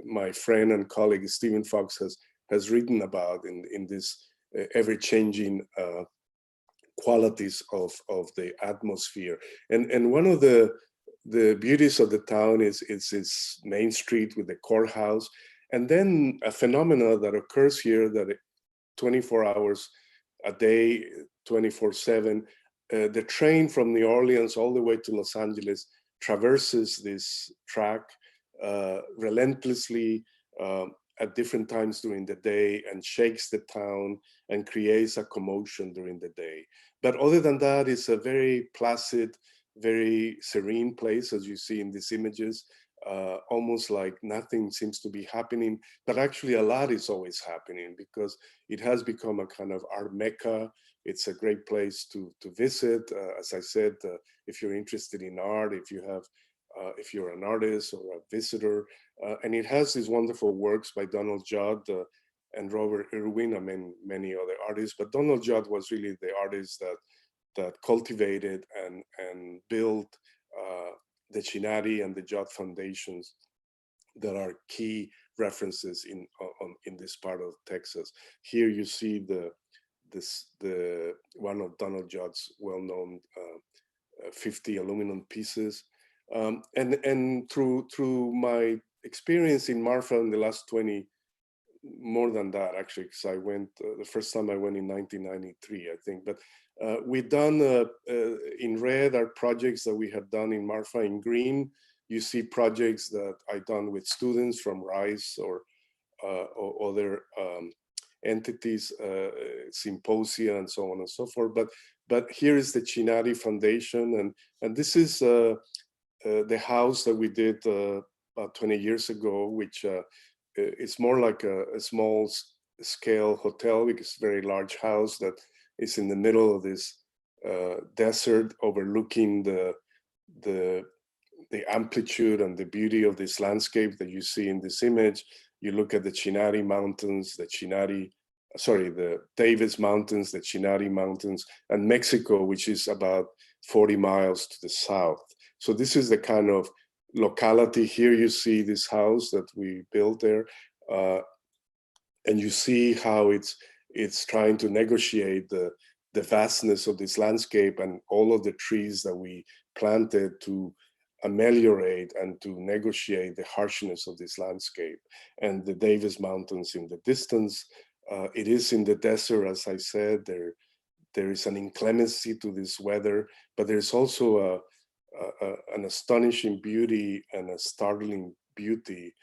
my friend and colleague Stephen Fox has written about in this ever-changing qualities of the atmosphere. And one of the beauties of the town is its main street with the courthouse, and then a phenomena that occurs here that 24 hours a day, 24/7, the train from New Orleans all the way to Los Angeles traverses this track relentlessly at different times during the day and shakes the town and creates a commotion during the day. But other than that, it's a very placid, very serene place, as you see in these images, almost like nothing seems to be happening, but actually a lot is always happening because it has become a kind of art mecca. It's a great place to visit. As I said, if you're interested in art, if you're an artist or a visitor, and it has these wonderful works by Donald Judd and Robert Irwin, I mean, many other artists, but Donald Judd was really the artist that cultivated and built the Chinati and the Judd foundations that are key references in this part of Texas. Here you see the one of Donald Judd's well-known 50 aluminum pieces. And through my experience in Marfa in the last 20, more than that actually, because I went, the first time I went in 1993, I think, but we've done, in red are projects that we have done in Marfa. In green, you see projects that I've done with students from RISE or other entities, symposia and so on and so forth. But here is the Chinati Foundation, and this is the house that we did about 20 years ago, which it's more like a small scale hotel because it's a very large house that is in the middle of this desert overlooking the amplitude and the beauty of this landscape that you see in this image. You look at the Chinati Mountains, the Davis Mountains, the Chinati Mountains, and Mexico, which is about 40 miles to the south. So this is the kind of locality. Here you see this house that we built there, and you see how it's trying to negotiate the vastness of this landscape and all of the trees that we planted to ameliorate and to negotiate the harshness of this landscape. And the Davis Mountains in the distance. It is in the desert, as I said. There is an inclemency to this weather, but there's also an astonishing beauty and a startling beauty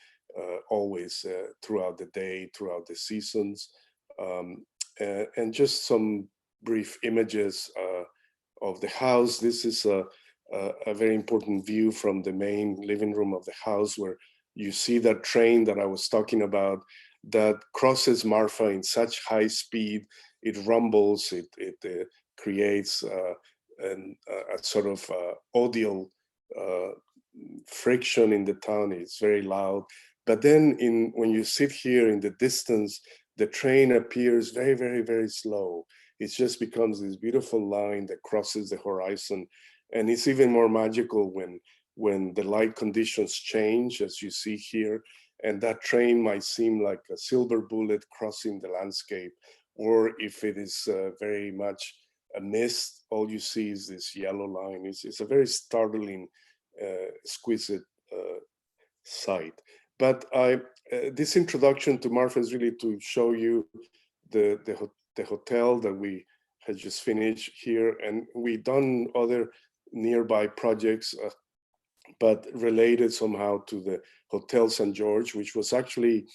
always throughout the day, throughout the seasons. And just some brief images of the house. This is a very important view from the main living room of the house, where you see that train that I was talking about that crosses Marfa in such high speed. It rumbles, it creates a sort of audio friction in the town. It's very loud. But then when you sit here in the distance, the train appears very, very, very slow. It just becomes this beautiful line that crosses the horizon. And it's even more magical when the light conditions change, as you see here, and that train might seem like a silver bullet crossing the landscape, or if it is very much a mist, all you see is this yellow line. It's a very startling, exquisite sight. But this introduction to Marfa is really to show you the hotel that we had just finished here, and we've done other nearby projects, but related somehow to the Hotel St. George, which was actually,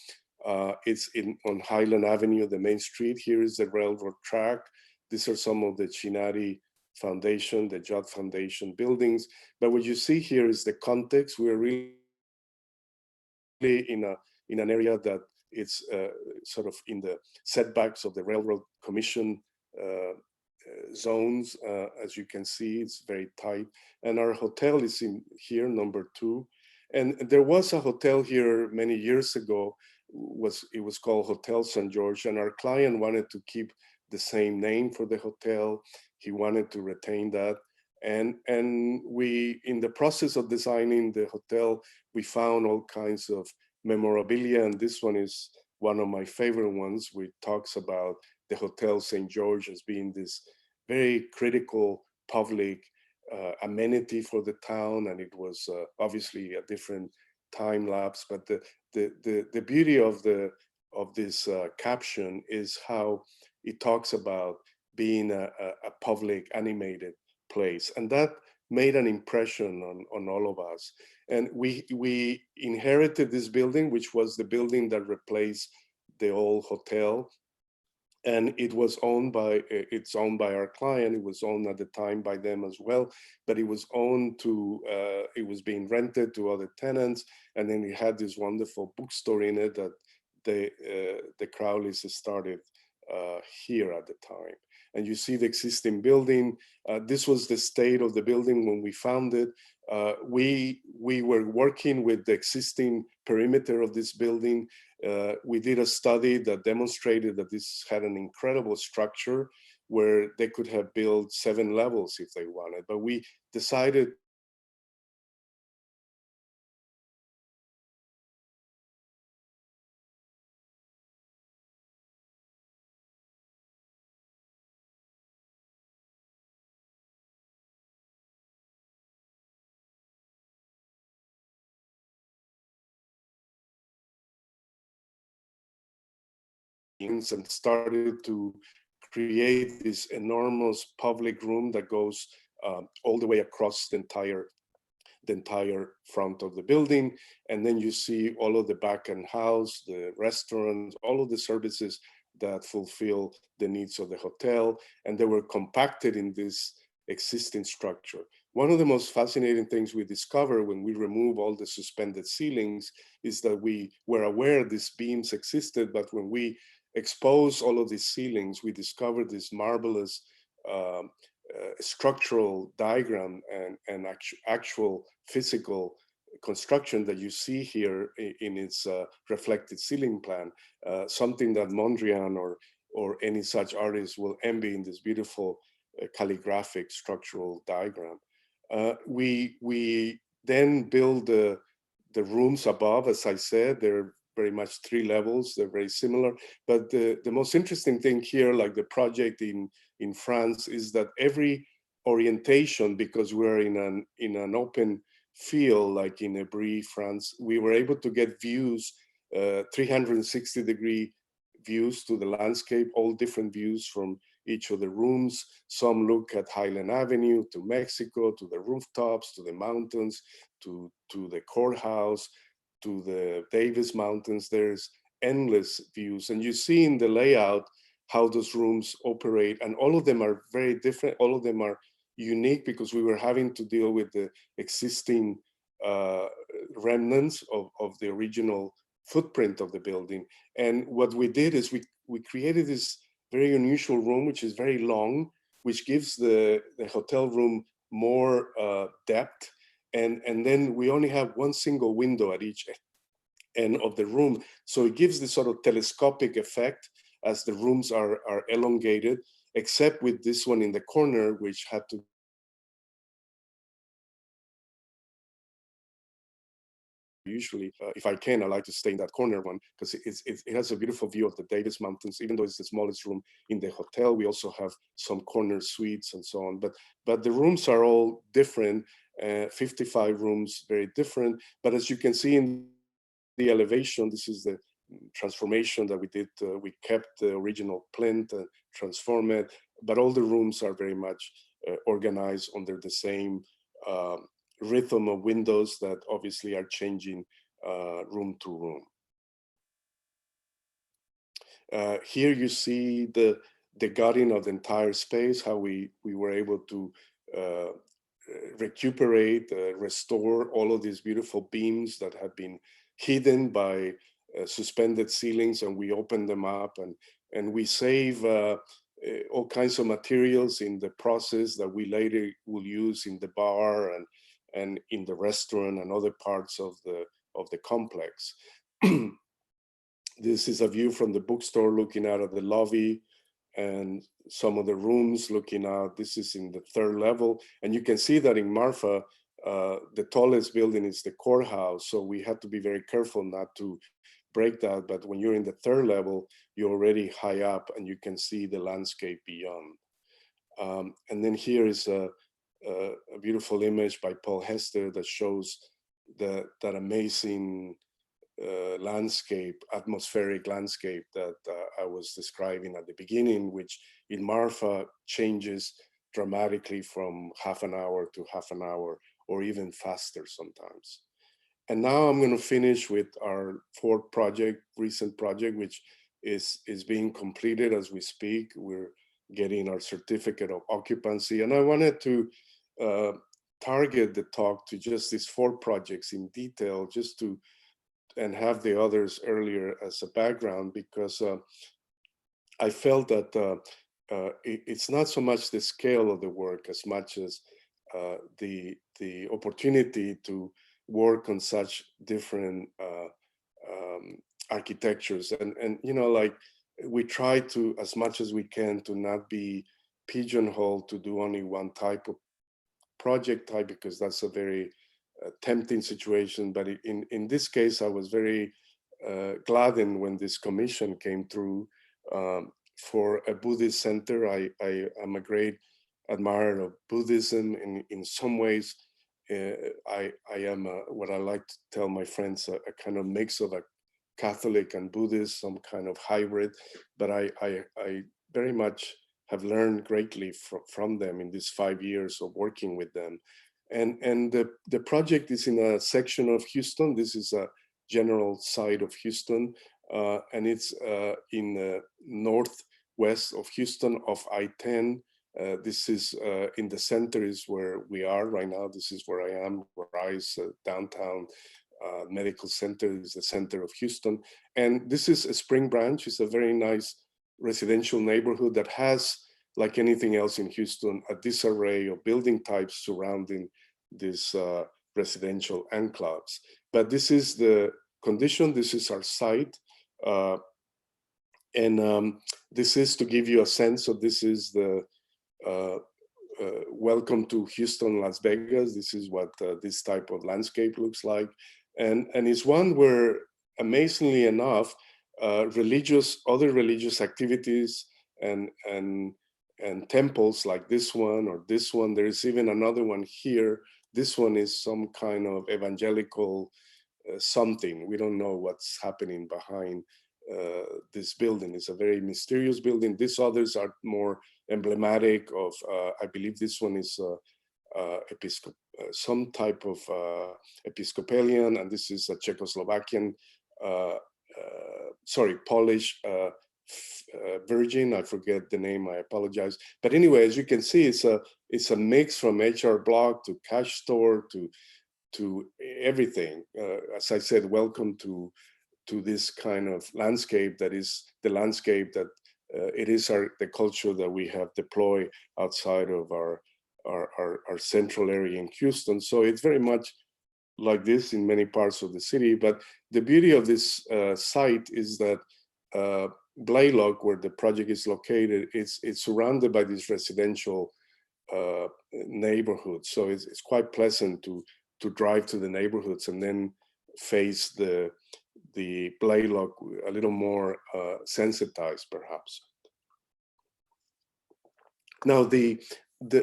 it's on Highland Avenue, the main street. Here is the railroad track. These are some of the Chinari Foundation, the Judd Foundation buildings. But what you see here is the context. We're really in an area that it's sort of in the setbacks of the Railroad Commission zones. As you can see, it's very tight. And our hotel is in here, number 2. And there was a hotel here many years ago. It was called Hotel St. George, and our client wanted to keep the same name for the hotel. He wanted to retain that. And we, in the process of designing the hotel, we found all kinds of memorabilia, and this one is one of my favorite ones, which talks about the Hotel St. George as being this very critical public amenity for the town, and it was obviously a different time lapse. But the beauty of this caption is how it talks about being a public animated place, and that made an impression on all of us. And we inherited this building, which was the building that replaced the old hotel. And it's owned by our client. It was owned at the time by them as well, but it was it was being rented to other tenants. And then it had this wonderful bookstore in it that the Crowleys started here at the time. And you see the existing building. This was the state of the building when we found it. We were working with the existing perimeter of this building. We did a study that demonstrated that this had an incredible structure where they could have built 7 levels if they wanted. But we decided and started to create this enormous public room that goes all the way across the entire front of the building. And then you see all of the back end house, the restaurants, all of the services that fulfill the needs of the hotel. And they were compacted in this existing structure. One of the most fascinating things we discovered when we remove all the suspended ceilings is that we were aware these beams existed, but when we expose all of these ceilings, we discovered this marvelous structural diagram and actual physical construction that you see here in its reflected ceiling plan, something that Mondrian or any such artist will envy in this beautiful calligraphic structural diagram. We then build the rooms above. As I said, they're very much 3 levels. They're very similar. But the most interesting thing here, like the project in France, is that every orientation, because we're in an open field, like in Évry, France, we were able to get views, 360-degree views to the landscape, all different views from each of the rooms. Some look at Highland Avenue, to Mexico, to the rooftops, to the mountains, to the courthouse, to the Davis Mountains. There's endless views. And you see in the layout how those rooms operate. And all of them are very different. All of them are unique because we were having to deal with the existing remnants of the original footprint of the building. And what we did is we created this very unusual room, which is very long, which gives the hotel room more depth. And then we only have one single window at each end of the room. So it gives this sort of telescopic effect as the rooms are elongated, except with this one in the corner, which had to usually, if I can, I like to stay in that corner one because it has a beautiful view of the Davis Mountains. Even though it's the smallest room in the hotel, we also have some corner suites and so on. But the rooms are all different. 55 rooms, very different. But as you can see in the elevation, this is the transformation that we did. We kept the original plinth and transformed it, but all the rooms are very much organized under the same rhythm of windows that obviously are changing room to room. Here you see the gutting of the entire space, how we were able to recuperate, restore all of these beautiful beams that had been hidden by suspended ceilings, and we open them up, and we save all kinds of materials in the process that we later will use in the bar and in the restaurant and other parts of the complex. This is a view from the bookstore looking out of the lobby, and some of the rooms looking out. This is in the 3rd level, and you can see that in Marfa, the tallest building is the courthouse, so we had to be very careful not to break that. But when you're in the 3rd level, you're already high up and you can see the landscape beyond. And then here is a beautiful image by Paul Hester that shows that amazing landscape, atmospheric landscape that I was describing at the beginning, which in Marfa changes dramatically from half an hour to half an hour, or even faster sometimes. And now I'm going to finish with our 4th project, recent project, which is being completed as we speak. We're getting our certificate of occupancy. And I wanted to target the talk to just these 4 projects in detail, just to, and have the others earlier as a background, because I felt that it's not so much the scale of the work as much as the opportunity to work on such different architectures, and you know, like, we try to, as much as we can, to not be pigeonholed to do only one type of project type, because that's a very tempting situation. But in this case, I was very gladdened when this commission came through for a Buddhist center. I am a great admirer of Buddhism. In some ways, I am what I like to tell my friends, a kind of mix of a Catholic and Buddhist, some kind of hybrid. But I very much have learned greatly from them in these 5 years of working with them. And the project is in a section of Houston. This is a general side of Houston, and it's in the northwest of Houston, off I-10. This is in the center is where we are right now. This is where I am, where Rise downtown medical center is the center of Houston. And this is a Spring Branch. It's a very nice residential neighborhood that has, like anything else in Houston, a disarray of building types surrounding this residential enclaves. But this is the condition. This is our site. And this is to give you a sense of, this is the welcome to Houston, Las Vegas. This is what this type of landscape looks like. And it's one where, amazingly enough, other religious activities and temples like this one or this one, there is even another one here. This one is some kind of evangelical something. We don't know what's happening behind this building. It's a very mysterious building. These others are more emblematic of, I believe this one is some type of Episcopalian, and this is a Czechoslovakian, Polish Virgin. I forget the name, I apologize. But anyway, as you can see, it's a mix from HR Block to Cash Store to everything. As I said, welcome to this kind of landscape that is the landscape that it is the culture that we have deployed outside of our central area in Houston. So it's very much like this in many parts of the city. But the beauty of this site is that Blaylock, where the project is located, it's surrounded by this residential neighborhood. So it's quite pleasant to drive to the neighborhoods and then face the Blaylock a little more sensitized, perhaps. Now,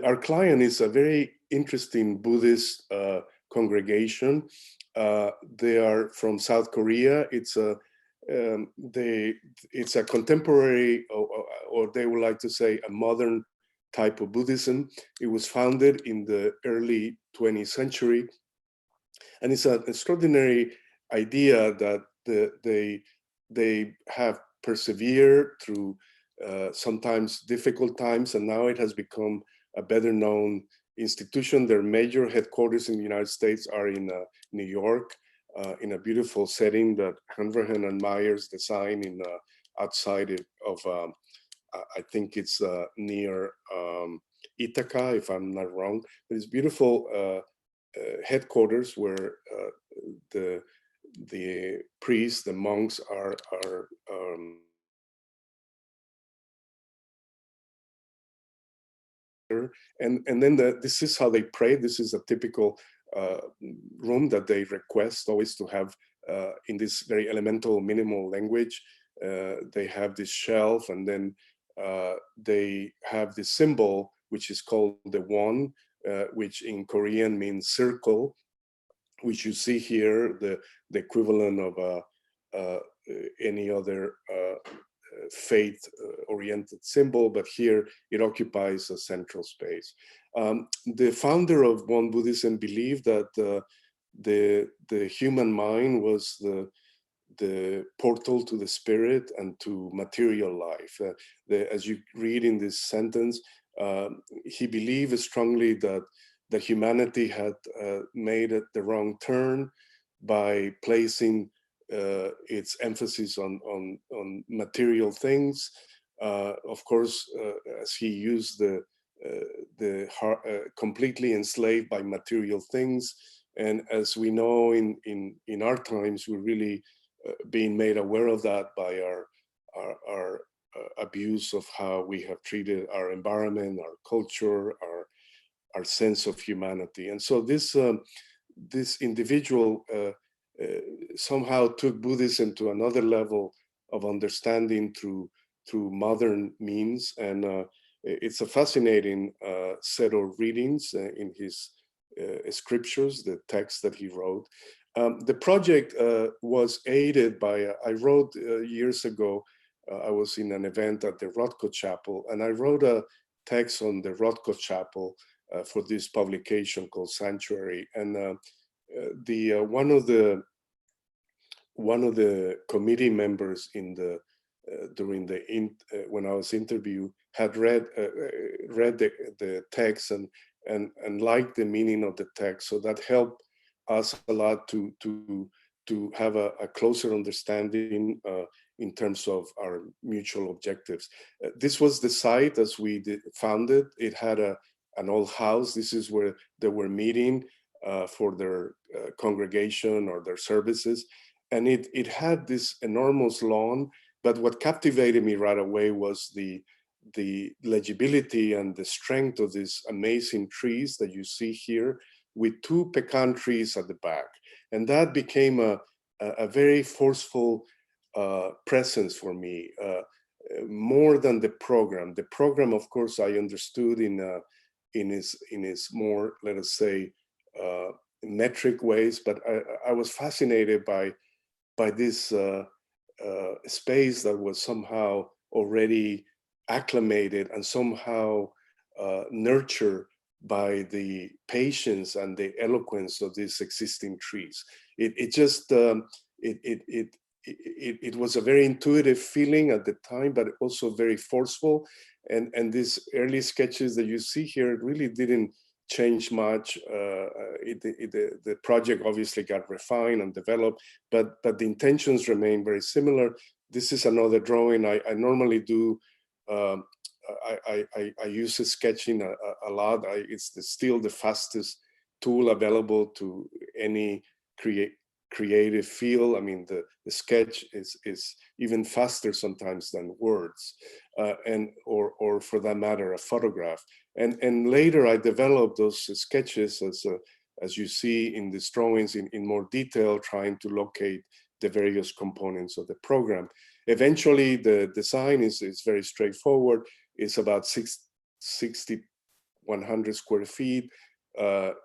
our client is a very interesting Buddhist congregation. They are from South Korea. It's a contemporary, or they would like to say, a modern type of Buddhism. It was founded in the early 20th century, and it's an extraordinary idea that they have persevered through sometimes difficult times, and now it has become a better known institution. Their major headquarters in the United States are in New York, in a beautiful setting that Hanrahan and Myers designed in outside of I think it's near Ithaca, if I'm not wrong. There's beautiful headquarters where the priests, the monks are and then this is how they pray. This is a typical room that they request always to have in this very elemental minimal language. They have this shelf, and then they have this symbol which is called the won, which in Korean means circle, which you see here, the equivalent of any other faith-oriented symbol, but here it occupies a central space. The founder of Won Buddhism believed that the human mind was the portal to the spirit and to material life. As you read in this sentence, he believed strongly that humanity had made it the wrong turn by placing its emphasis on material things. Of course, as he used completely enslaved by material things, and as we know in our times, we're really being made aware of that by our abuse of how we have treated our environment, our culture, our sense of humanity. And so this individual somehow took Buddhism to another level of understanding through modern means, and it's a fascinating set of readings in his scriptures, the text that he wrote. The project was aided by, I wrote years ago, I was in an event at the Rothko Chapel, and I wrote a text on the Rothko Chapel for this publication called Sanctuary. And one of the committee members when I was interviewed had read the text and liked the meaning of the text. So that helped us a lot to have a closer understanding in terms of our mutual objectives. This was the site as we found it. It had an old house. This is where they were meeting for their congregation or their services. And it had this enormous lawn, but what captivated me right away was the legibility and the strength of these amazing trees that you see here, with 2 pecan trees at the back. And that became a very forceful presence for me, more than the program. The program, of course, I understood in his more, let us say, metric ways, but I was fascinated by this space that was somehow already acclimated and somehow nurtured by the patience and the eloquence of these existing trees. It was a very intuitive feeling at the time, but also very forceful. And these early sketches that you see here really didn't changed much. The project obviously got refined and developed, but the intentions remain very similar. This is another drawing. I normally do. I use sketching a lot. It's still the fastest tool available to any creative field. I mean, the sketch is even faster sometimes than words, or for that matter, a photograph. And later I developed those sketches as you see in these drawings in more detail, trying to locate the various components of the program. Eventually, the design is very straightforward. It's about 6,100 square feet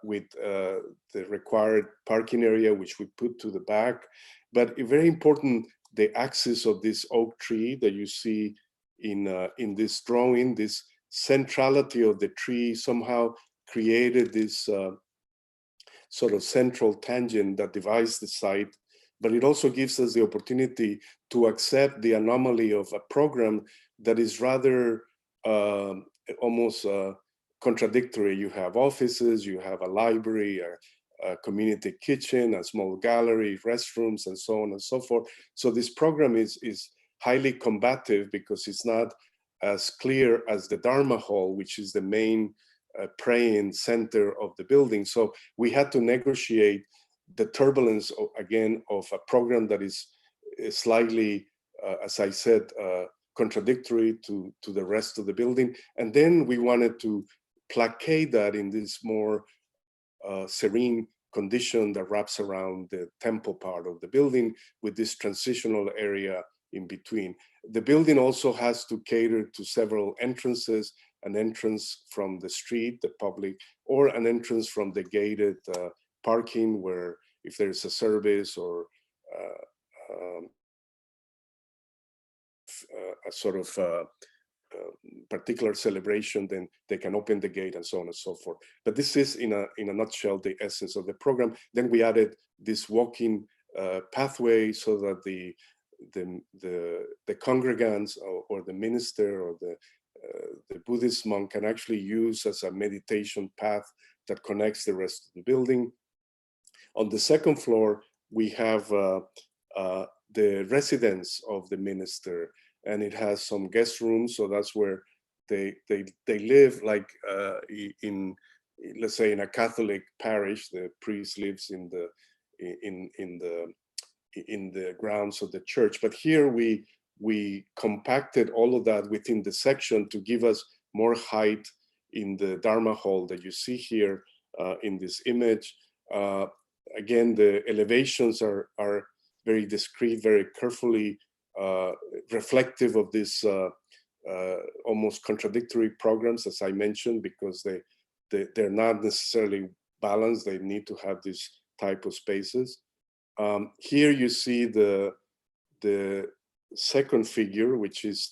with the required parking area, which we put to the back. But very important, the axis of this oak tree that you see in this drawing, this centrality of the tree somehow created this sort of central tangent that divides the site. But it also gives us the opportunity to accept the anomaly of a program that is rather almost contradictory. You have offices, you have a library, a community kitchen, a small gallery, restrooms, and so on and so forth. So this program is highly combative because it's not as clear as the Dharma Hall, which is the main praying center of the building. So we had to negotiate the turbulence again of a program that is slightly, as I said, contradictory to the rest of the building. And then we wanted to placate that in this more serene condition that wraps around the temple part of the building with this transitional area in between. The building also has to cater to several entrances, an entrance from the street, the public, or an entrance from the gated parking, where if there's a service or a sort of particular celebration, then they can open the gate and so on and so forth. But this is in a nutshell the essence of the program. Then we added this walking pathway so that the congregants or the minister or the Buddhist monk can actually use as a meditation path that connects the rest of the building. On the second floor, we have the residence of the minister, and it has some guest rooms. So that's where they live, like in, let's say, in a Catholic parish. The priest lives in the grounds of the church. But here we compacted all of that within the section to give us more height in the Dharma Hall that you see here in this image. Again, the elevations are very discreet, very carefully reflective of this almost contradictory programs, as I mentioned, because they're not necessarily balanced. They need to have this type of spaces. Here you see the second figure, which is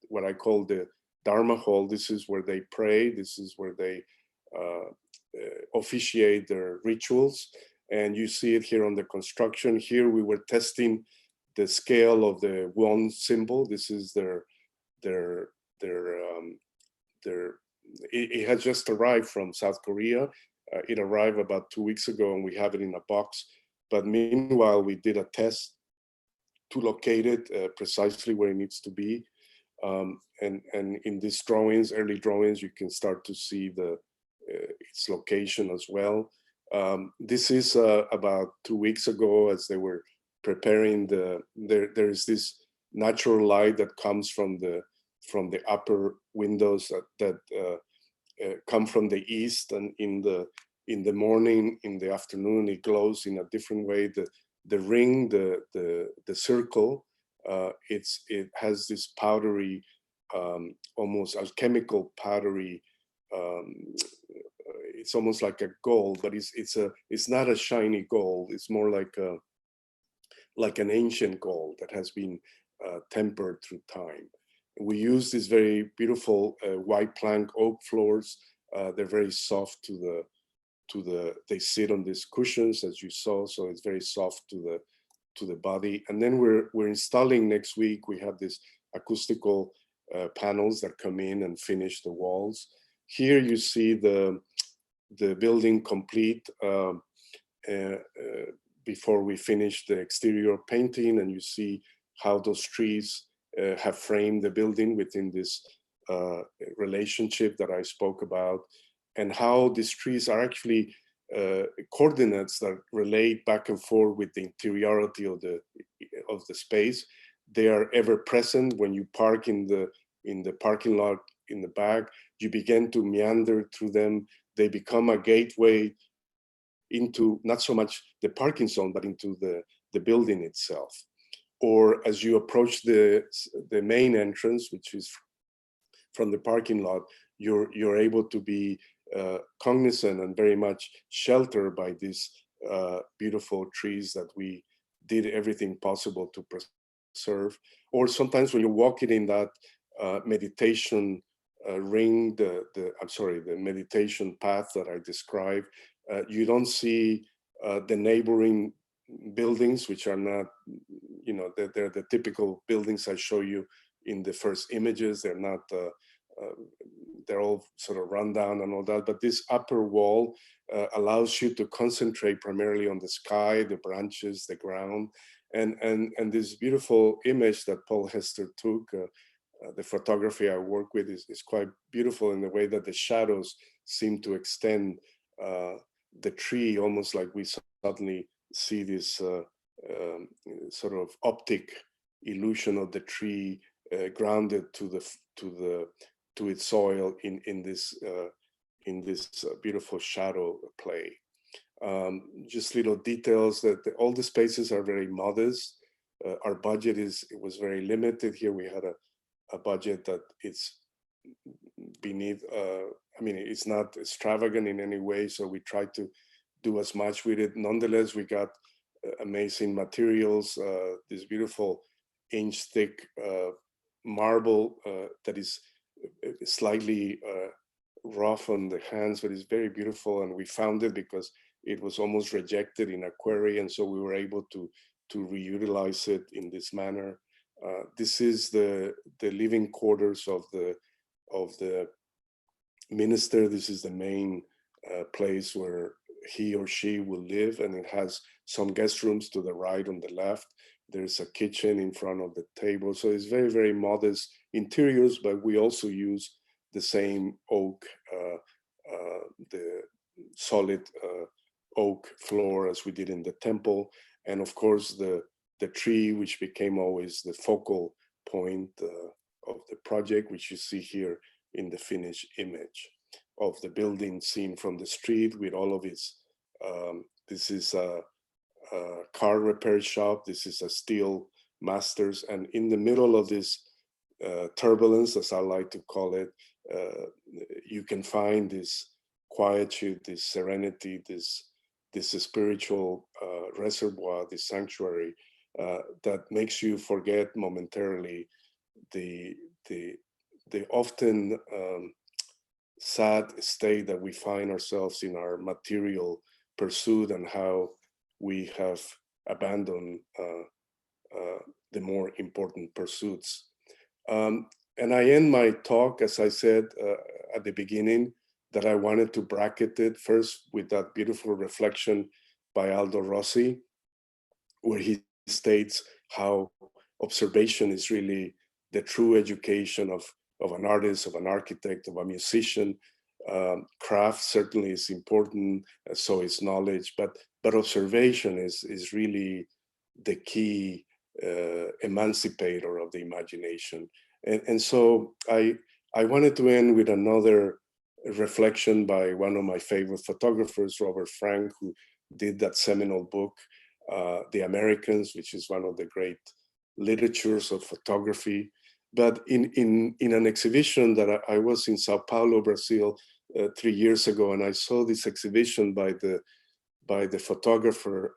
what I call the Dharma Hall. This is where they pray. This is where they officiate their rituals. And you see it here on the construction. Here we were testing the scale of the won symbol. This is it has just arrived from South Korea. It arrived about 2 weeks ago, and we have it in a box. But meanwhile, we did a test to locate it precisely where it needs to be. And in these drawings, early drawings, you can start to see its location as well. This is about 2 weeks ago, as they were preparing there is this natural light that comes from the upper windows that come from the east, and in the morning, in the afternoon, it glows in a different way. The ring, the circle, it has this powdery, almost alchemical powdery. It's almost like a gold, but it's not a shiny gold. It's more like an ancient gold that has been tempered through time. We use these very beautiful white plank oak floors. They're very soft they sit on these cushions, as you saw, so it's very soft to the body. And then we're installing next week. We have these acoustical panels that come in and finish the walls. Here you see the the building complete before we finish the exterior painting, and you see how those trees have framed the building within this relationship that I spoke about, and how these trees are actually coordinates that relate back and forth with the interiority of the space. They are ever present. When you park in the parking lot in the back, you begin to meander through them. They become a gateway into not so much the parking zone, but into the building itself. Or as you approach the main entrance, which is from the parking lot, you're able to be cognizant and very much sheltered by these beautiful trees that we did everything possible to preserve. Or sometimes when you're walking in that meditation ring, the meditation path that I described, you don't see the neighboring buildings, which are not, they're the typical buildings I show you in the first images. They're not, they're all sort of run down and all that, but this upper wall allows you to concentrate primarily on the sky, the branches, the ground, and this beautiful image that Paul Hester took, the photography I work with is quite beautiful in the way that the shadows seem to extend the tree, almost like we suddenly see this sort of optic illusion of the tree grounded to its soil in this beautiful shadow play. Just little details that all the spaces are very modest. Our budget was very limited. Here we had a budget that it's beneath, it's not extravagant in any way, so we try to do as much with it. Nonetheless, we got amazing materials, this beautiful inch-thick marble that is slightly rough on the hands, but it's very beautiful, and we found it because it was almost rejected in a quarry, and so we were able to reutilize it in this manner. This is the living quarters of the minister. This is the main place where he or she will live, and it has some guest rooms to the right on the left. There's a kitchen in front of the table. So it's very, very modest interiors, but we also use the same oak, the solid oak floor as we did in the temple. And of course, the tree, which became always the focal point of the project, which you see here in the finished image of the building seen from the street with all of its, this is a car repair shop, this is a steel masters, and in the middle of this turbulence, as I like to call it, you can find this quietude, this serenity, this spiritual reservoir, this sanctuary that makes you forget momentarily the often sad state that we find ourselves in our material pursuit and how we have abandoned the more important pursuits. And I end my talk, as I said at the beginning, that I wanted to bracket it first with that beautiful reflection by Aldo Rossi, where he states how observation is really the true education of an artist, of an architect, of a musician. Craft certainly is important, so is knowledge, but observation is really the key emancipator of the imagination. And so I wanted to end with another reflection by one of my favorite photographers, Robert Frank, who did that seminal book, The Americans, which is one of the great literatures of photography. But in an exhibition that I was in Sao Paulo, Brazil, 3 years ago, and I saw this exhibition by the photographer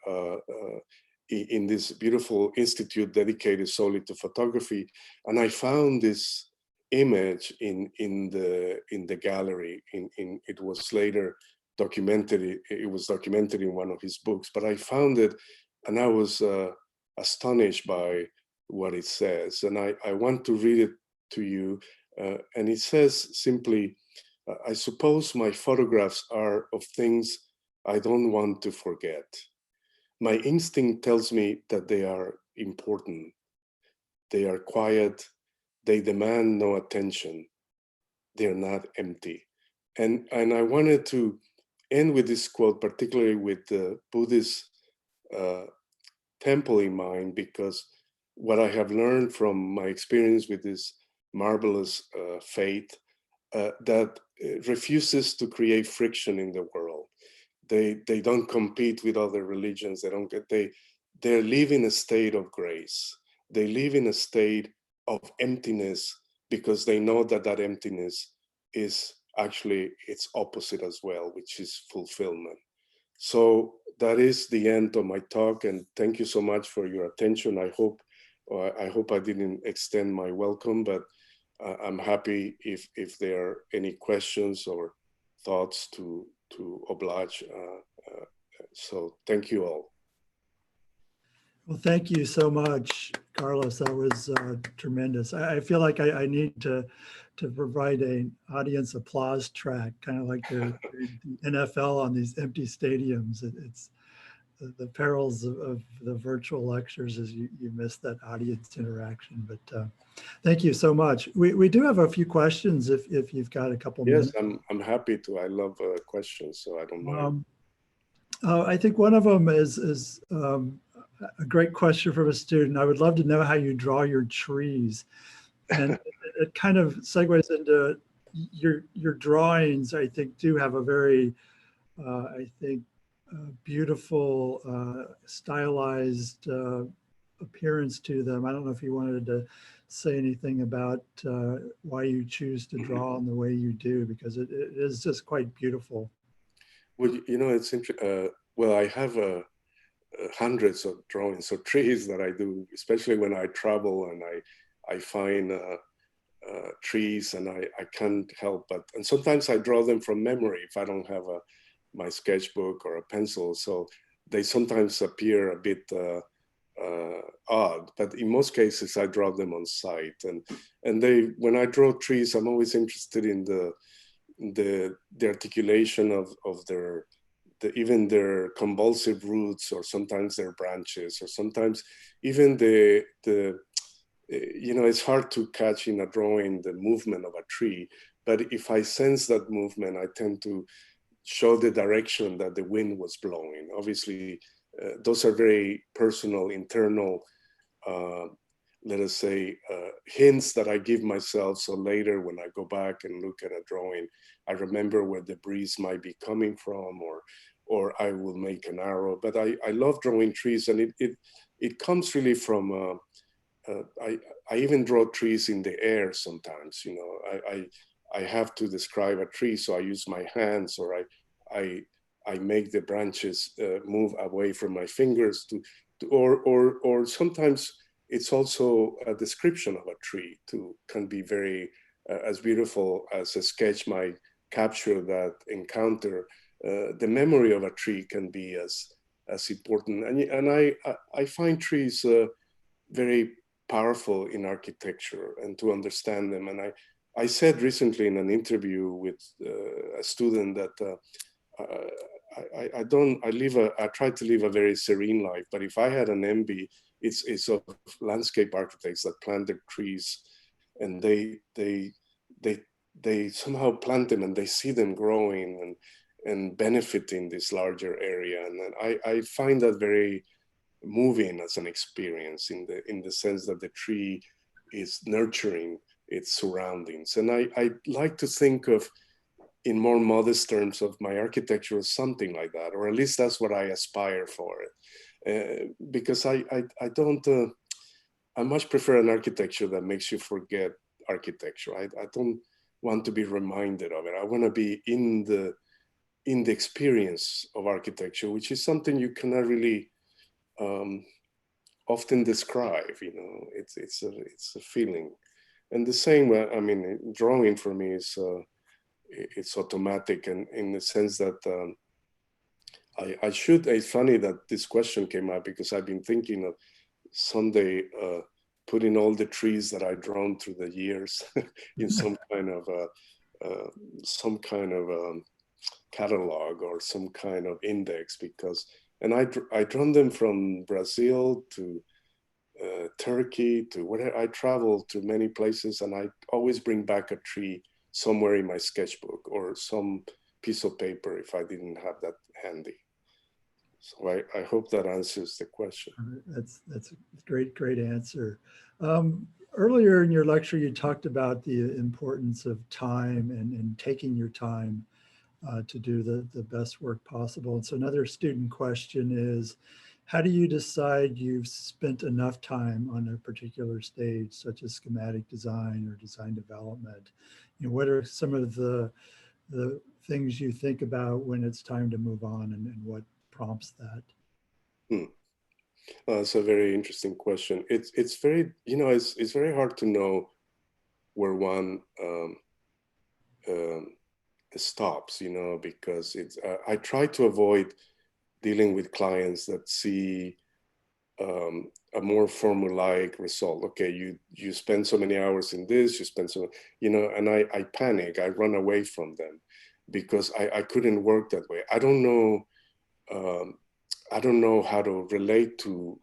in this beautiful institute dedicated solely to photography, and I found this image in the gallery. It was later documented. It was documented in one of his books, but I found it, and I was astonished by what it says, and I want to read it to you. And it says simply, I suppose my photographs are of things I don't want to forget. My instinct tells me that they are important. They are quiet. They demand no attention. They're not empty. And I wanted to end with this quote, particularly with the Buddhist temple in mind, because what I have learned from my experience with this marvelous faith that refuses to create friction in the world. They don't compete with other religions. They live in a state of grace. They live in a state of emptiness because they know that that emptiness is actually its opposite as well, which is fulfillment. So that is the end of my talk, and thank you so much for your attention. I hope I didn't extend my welcome, but I'm happy if there are any questions or thoughts to oblige. So thank you all. Well, thank you so much, Carlos. That was tremendous. I feel like I need to provide an audience applause track, kind of like the NFL on these empty stadiums. It's the perils of the virtual lectures is you miss that audience interaction. But thank you so much. We do have a few questions if you've got a couple minutes. Yes, I'm happy to. I love questions, so I don't mind. I think one of them is a great question from a student. I would love to know how you draw your trees. And it kind of segues into your drawings, I think, do have a very, beautiful, stylized appearance to them. I don't know if you wanted to say anything about why you choose to draw in the way you do, because it is just quite beautiful. Well, you know, it's interesting. Well, I have hundreds of drawings of trees that I do, especially when I travel and I find trees, and I can't help but, and sometimes I draw them from memory if I don't have my sketchbook or a pencil. So they sometimes appear a bit odd, but in most cases I draw them on site. And when I draw trees, I'm always interested in the articulation of even their convulsive roots, or sometimes their branches, or sometimes even you know, it's hard to catch in a drawing the movement of a tree, but if I sense that movement, I tend to show the direction that the wind was blowing. Obviously, those are very personal, internal, let us say, hints that I give myself. So later when I go back and look at a drawing, I remember where the breeze might be coming from, or I will make an arrow. But I love drawing trees, and it comes really from, I even draw trees in the air sometimes. You know, I have to describe a tree, so I use my hands, or I make the branches move away from my fingers or sometimes it's also a description of a tree can be very as beautiful as a sketch might capture that encounter. The memory of a tree can be as important, and I find trees very powerful in architecture, and to understand them. And I said recently in an interview with a student that I try to live a very serene life, but if I had an envy, it's of landscape architects that plant their trees, and they somehow plant them and they see them growing and benefiting this larger area. And I find that very moving as an experience in the sense that the tree is nurturing its surroundings. And I like to think of, in more modest terms, of my architecture as something like that, or at least that's what I aspire for. Because I much prefer an architecture that makes you forget architecture. I don't want to be reminded of it. I want to be in the experience of architecture, which is something you cannot really often describe. You know, it's a feeling. And the same, I mean, drawing for me is it's automatic, and in the sense that it's funny that this question came up, because I've been thinking of someday putting all the trees that I've drawn through the years in some kind of some kind of catalog or some kind of index, because, and I drawn them from Brazil to Turkey to whatever. I travel to many places, and I always bring back a tree somewhere in my sketchbook or some piece of paper if I didn't have that handy. So I hope that answers the question. That's a great answer. Earlier in your lecture, you talked about the importance of time and taking your time to do the best work possible. And so another student question is, how do you decide you've spent enough time on a particular stage, such as schematic design or design development? You know, what are some of the things you think about when it's time to move on, and what prompts that? That's a very interesting question. It's very, you know, it's very hard to know where one stops, you know, because it's I try to avoid dealing with clients that see a more formulaic result. Okay, you spend so many hours in this, you spend so, you know, and I panic, I run away from them because I couldn't work that way. I don't know how to relate to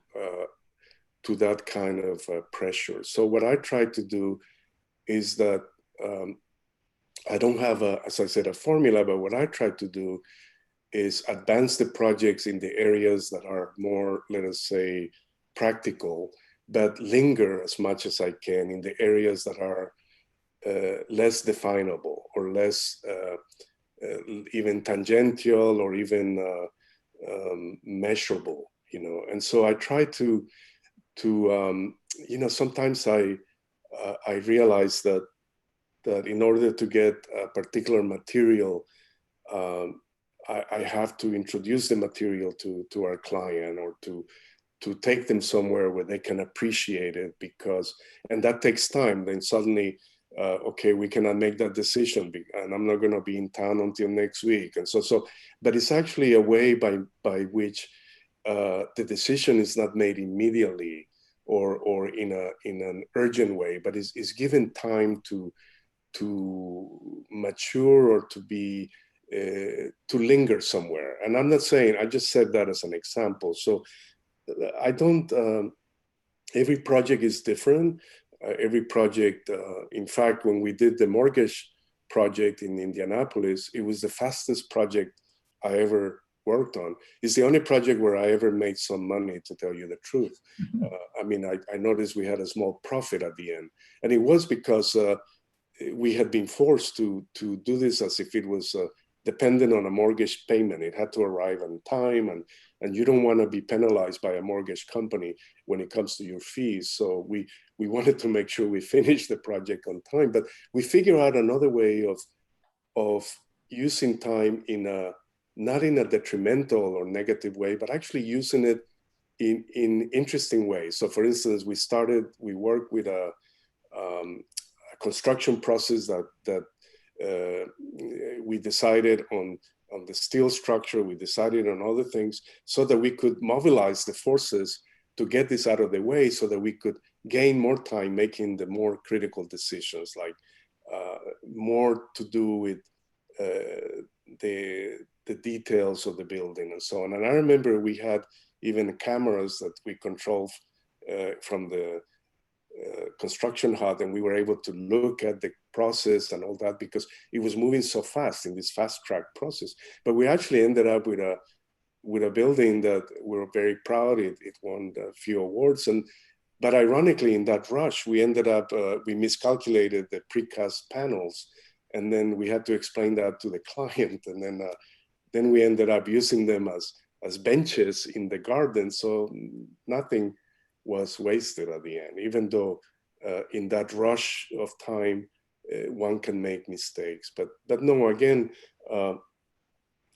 that kind of pressure. So what I try to do is that I don't have as I said, a formula, but what I try to do is advance the projects in the areas that are more, let us say, practical, but linger as much as I can in the areas that are less definable or less even tangential or even measurable, you know. And so I try to you know, sometimes I realize that in order to get a particular material, I have to introduce the material to our client, or to take them somewhere where they can appreciate it, because, and that takes time. Then suddenly, okay, we cannot make that decision, and I'm not going to be in town until next week. And so, but it's actually a way by which the decision is not made immediately or in an urgent way, but is given time to mature or to be to linger somewhere. And I'm not saying, I just said that as an example. So I don't, every project is different. Every project, in fact, when we did the mortgage project in Indianapolis, it was the fastest project I ever worked on. It's the only project where I ever made some money, to tell you the truth. I mean, I noticed we had a small profit at the end. And it was because we had been forced to do this as if it was dependent on a mortgage payment. It had to arrive on time, and you don't want to be penalized by a mortgage company when it comes to your fees. So we wanted to make sure we finished the project on time, but we figured out another way of using time not in a detrimental or negative way, but actually using it in interesting ways. So for instance, we worked with a construction process that we decided on the steel structure, we decided on other things so that we could mobilize the forces to get this out of the way, so that we could gain more time making the more critical decisions, like more to do with the details of the building and so on. And I remember we had even cameras that we controlled from the construction hut, and we were able to look at the process and all that, because it was moving so fast in this fast track process. But we actually ended up with a building that we're very proud. It won a few awards, but ironically, in that rush, we ended up we miscalculated the precast panels, and then we had to explain that to the client, and then we ended up using them as benches in the garden. So nothing was wasted at the end, even though in that rush of time, one can make mistakes. But no, again,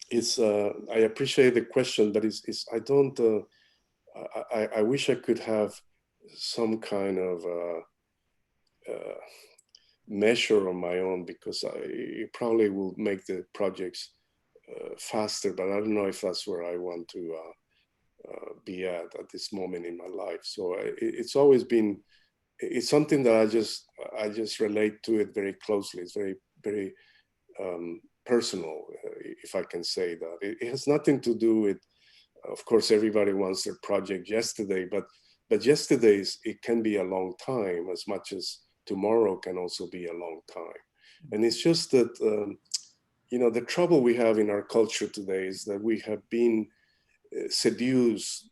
it's I appreciate the question, but I don't. I wish I could have some kind of measure on my own, because it probably will make the projects faster. But I don't know if that's where I want to be at this moment in my life. So it's always been, it's something that I just relate to it very closely. It's very, very personal, if I can say that. It has nothing to do with, of course, everybody wants their project yesterday, but yesterday's, it can be a long time as much as tomorrow can also be a long time. And it's just that, the trouble we have in our culture today is that we have been seduced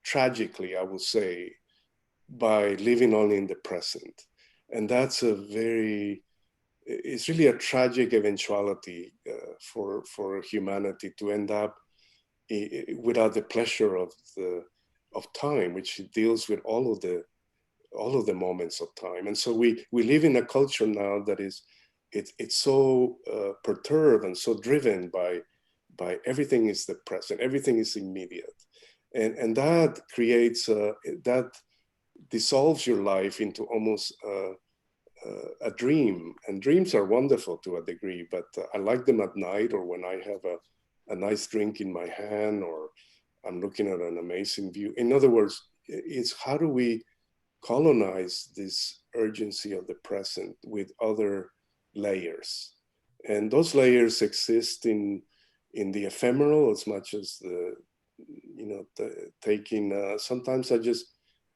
tragically, I would say, by living only in the present. And that's it's really a tragic eventuality for humanity to end up without the pleasure of time, which deals with all of the moments of time. And so we live in a culture now that it's so perturbed and so driven by everything is the present, everything is immediate, and that creates that dissolves your life into almost a dream. And dreams are wonderful to a degree, but I like them at night, or when I have a nice drink in my hand, or I'm looking at an amazing view. In other words, it's how do we colonize this urgency of the present with other layers? And those layers exist in the ephemeral as much as sometimes I just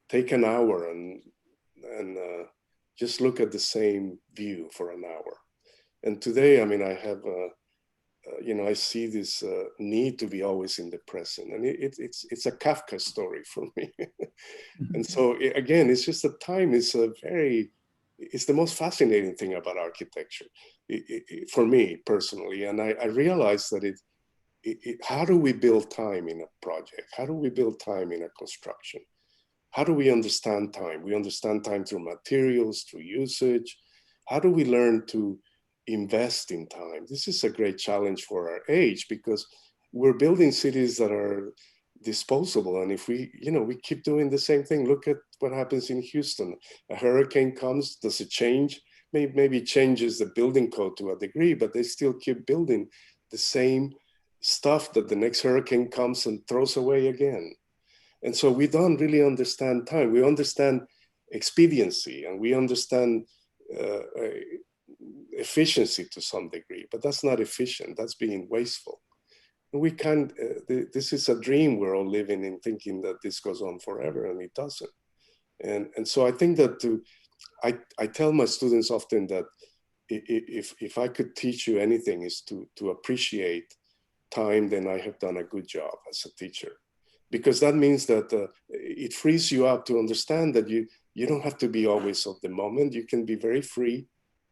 take an hour and just look at the same view for an hour. And today, I mean, I have, I see this need to be always in the present, and it's a Kafka story for me. And so again, it's just that time is it's the most fascinating thing about architecture for me personally. And I realized that how do we build time in a project? How do we build time in a construction? How do we understand time? We understand time through materials, through usage. How do we learn to invest in time? This is a great challenge for our age, because we're building cities that are disposable. And if we keep doing the same thing, look at what happens in Houston. A hurricane comes, does it change? Maybe it changes the building code to a degree, but they still keep building the same stuff that the next hurricane comes and throws away again. And so we don't really understand time. We understand expediency, and we understand efficiency to some degree, but that's not efficient. That's being wasteful. And we can't, this is a dream we're all living in, thinking that this goes on forever, and it doesn't. And so I think that I tell my students often that if I could teach you anything, is to appreciate time, then I have done a good job as a teacher. Because that means that it frees you up to understand that you don't have to be always of the moment. You can be very free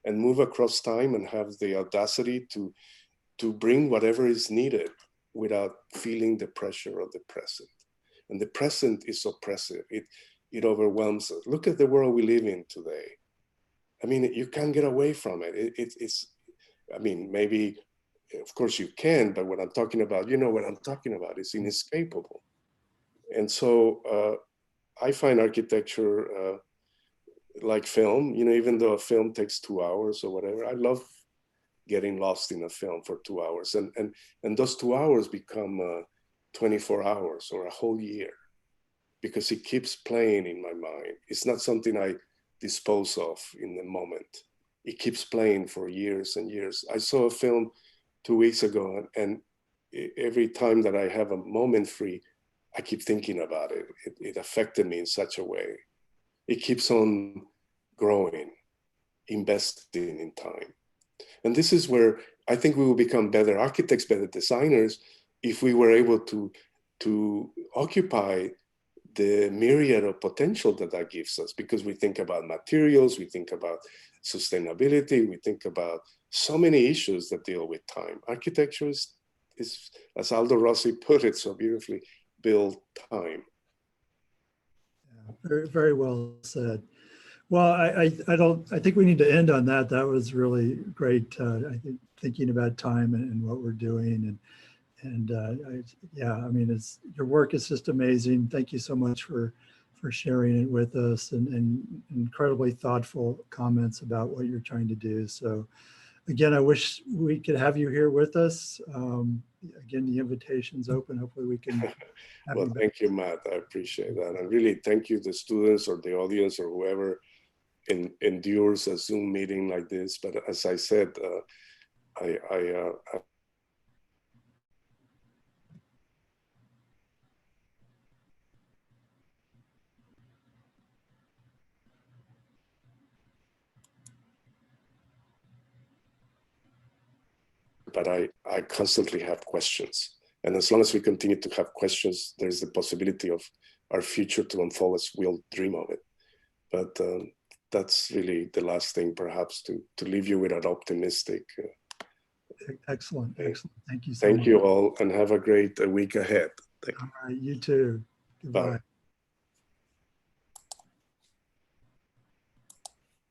and move across time and have the audacity to bring whatever is needed without feeling the pressure of the present. And the present is oppressive. It overwhelms us. Look at the world we live in today. I mean, you can't get away from it. Maybe, of course you can, but what I'm talking about, what I'm talking about, is inescapable. And so I find architecture like film, even though a film takes 2 hours or whatever. I love getting lost in a film for 2 hours. And those 2 hours become 24 hours or a whole year, because it keeps playing in my mind. It's not something I dispose of in the moment. It keeps playing for years and years. I saw a film 2 weeks ago, and every time that I have a moment free, I keep thinking about it. It affected me in such a way. It keeps on growing, investing in time. And this is where I think we will become better architects, better designers, if we were able to occupy the myriad of potential that gives us, because we think about materials, we think about sustainability, we think about so many issues that deal with time. Architecture is, as Aldo Rossi put it so beautifully, build time. Yeah, very, very well said. Well, I think we need to end on that. That was really great. I think thinking about time and what we're doing, your work is just amazing. Thank you so much for sharing it with us, and incredibly thoughtful comments about what you're trying to do. So again, I wish we could have you here with us. Again, the invitation's open. Hopefully we can have well, thank you, Matt. I appreciate that. And really thank you, the students or the audience or whoever endures a Zoom meeting like this. But as I said, but I constantly have questions. And as long as we continue to have questions, there's the possibility of our future to unfold as we'll dream of it. But that's really the last thing, perhaps, to leave you with an optimistic. Excellent, excellent. Thank you so much. Thank you all, and have a great week ahead. All right, you too. Goodbye. Bye.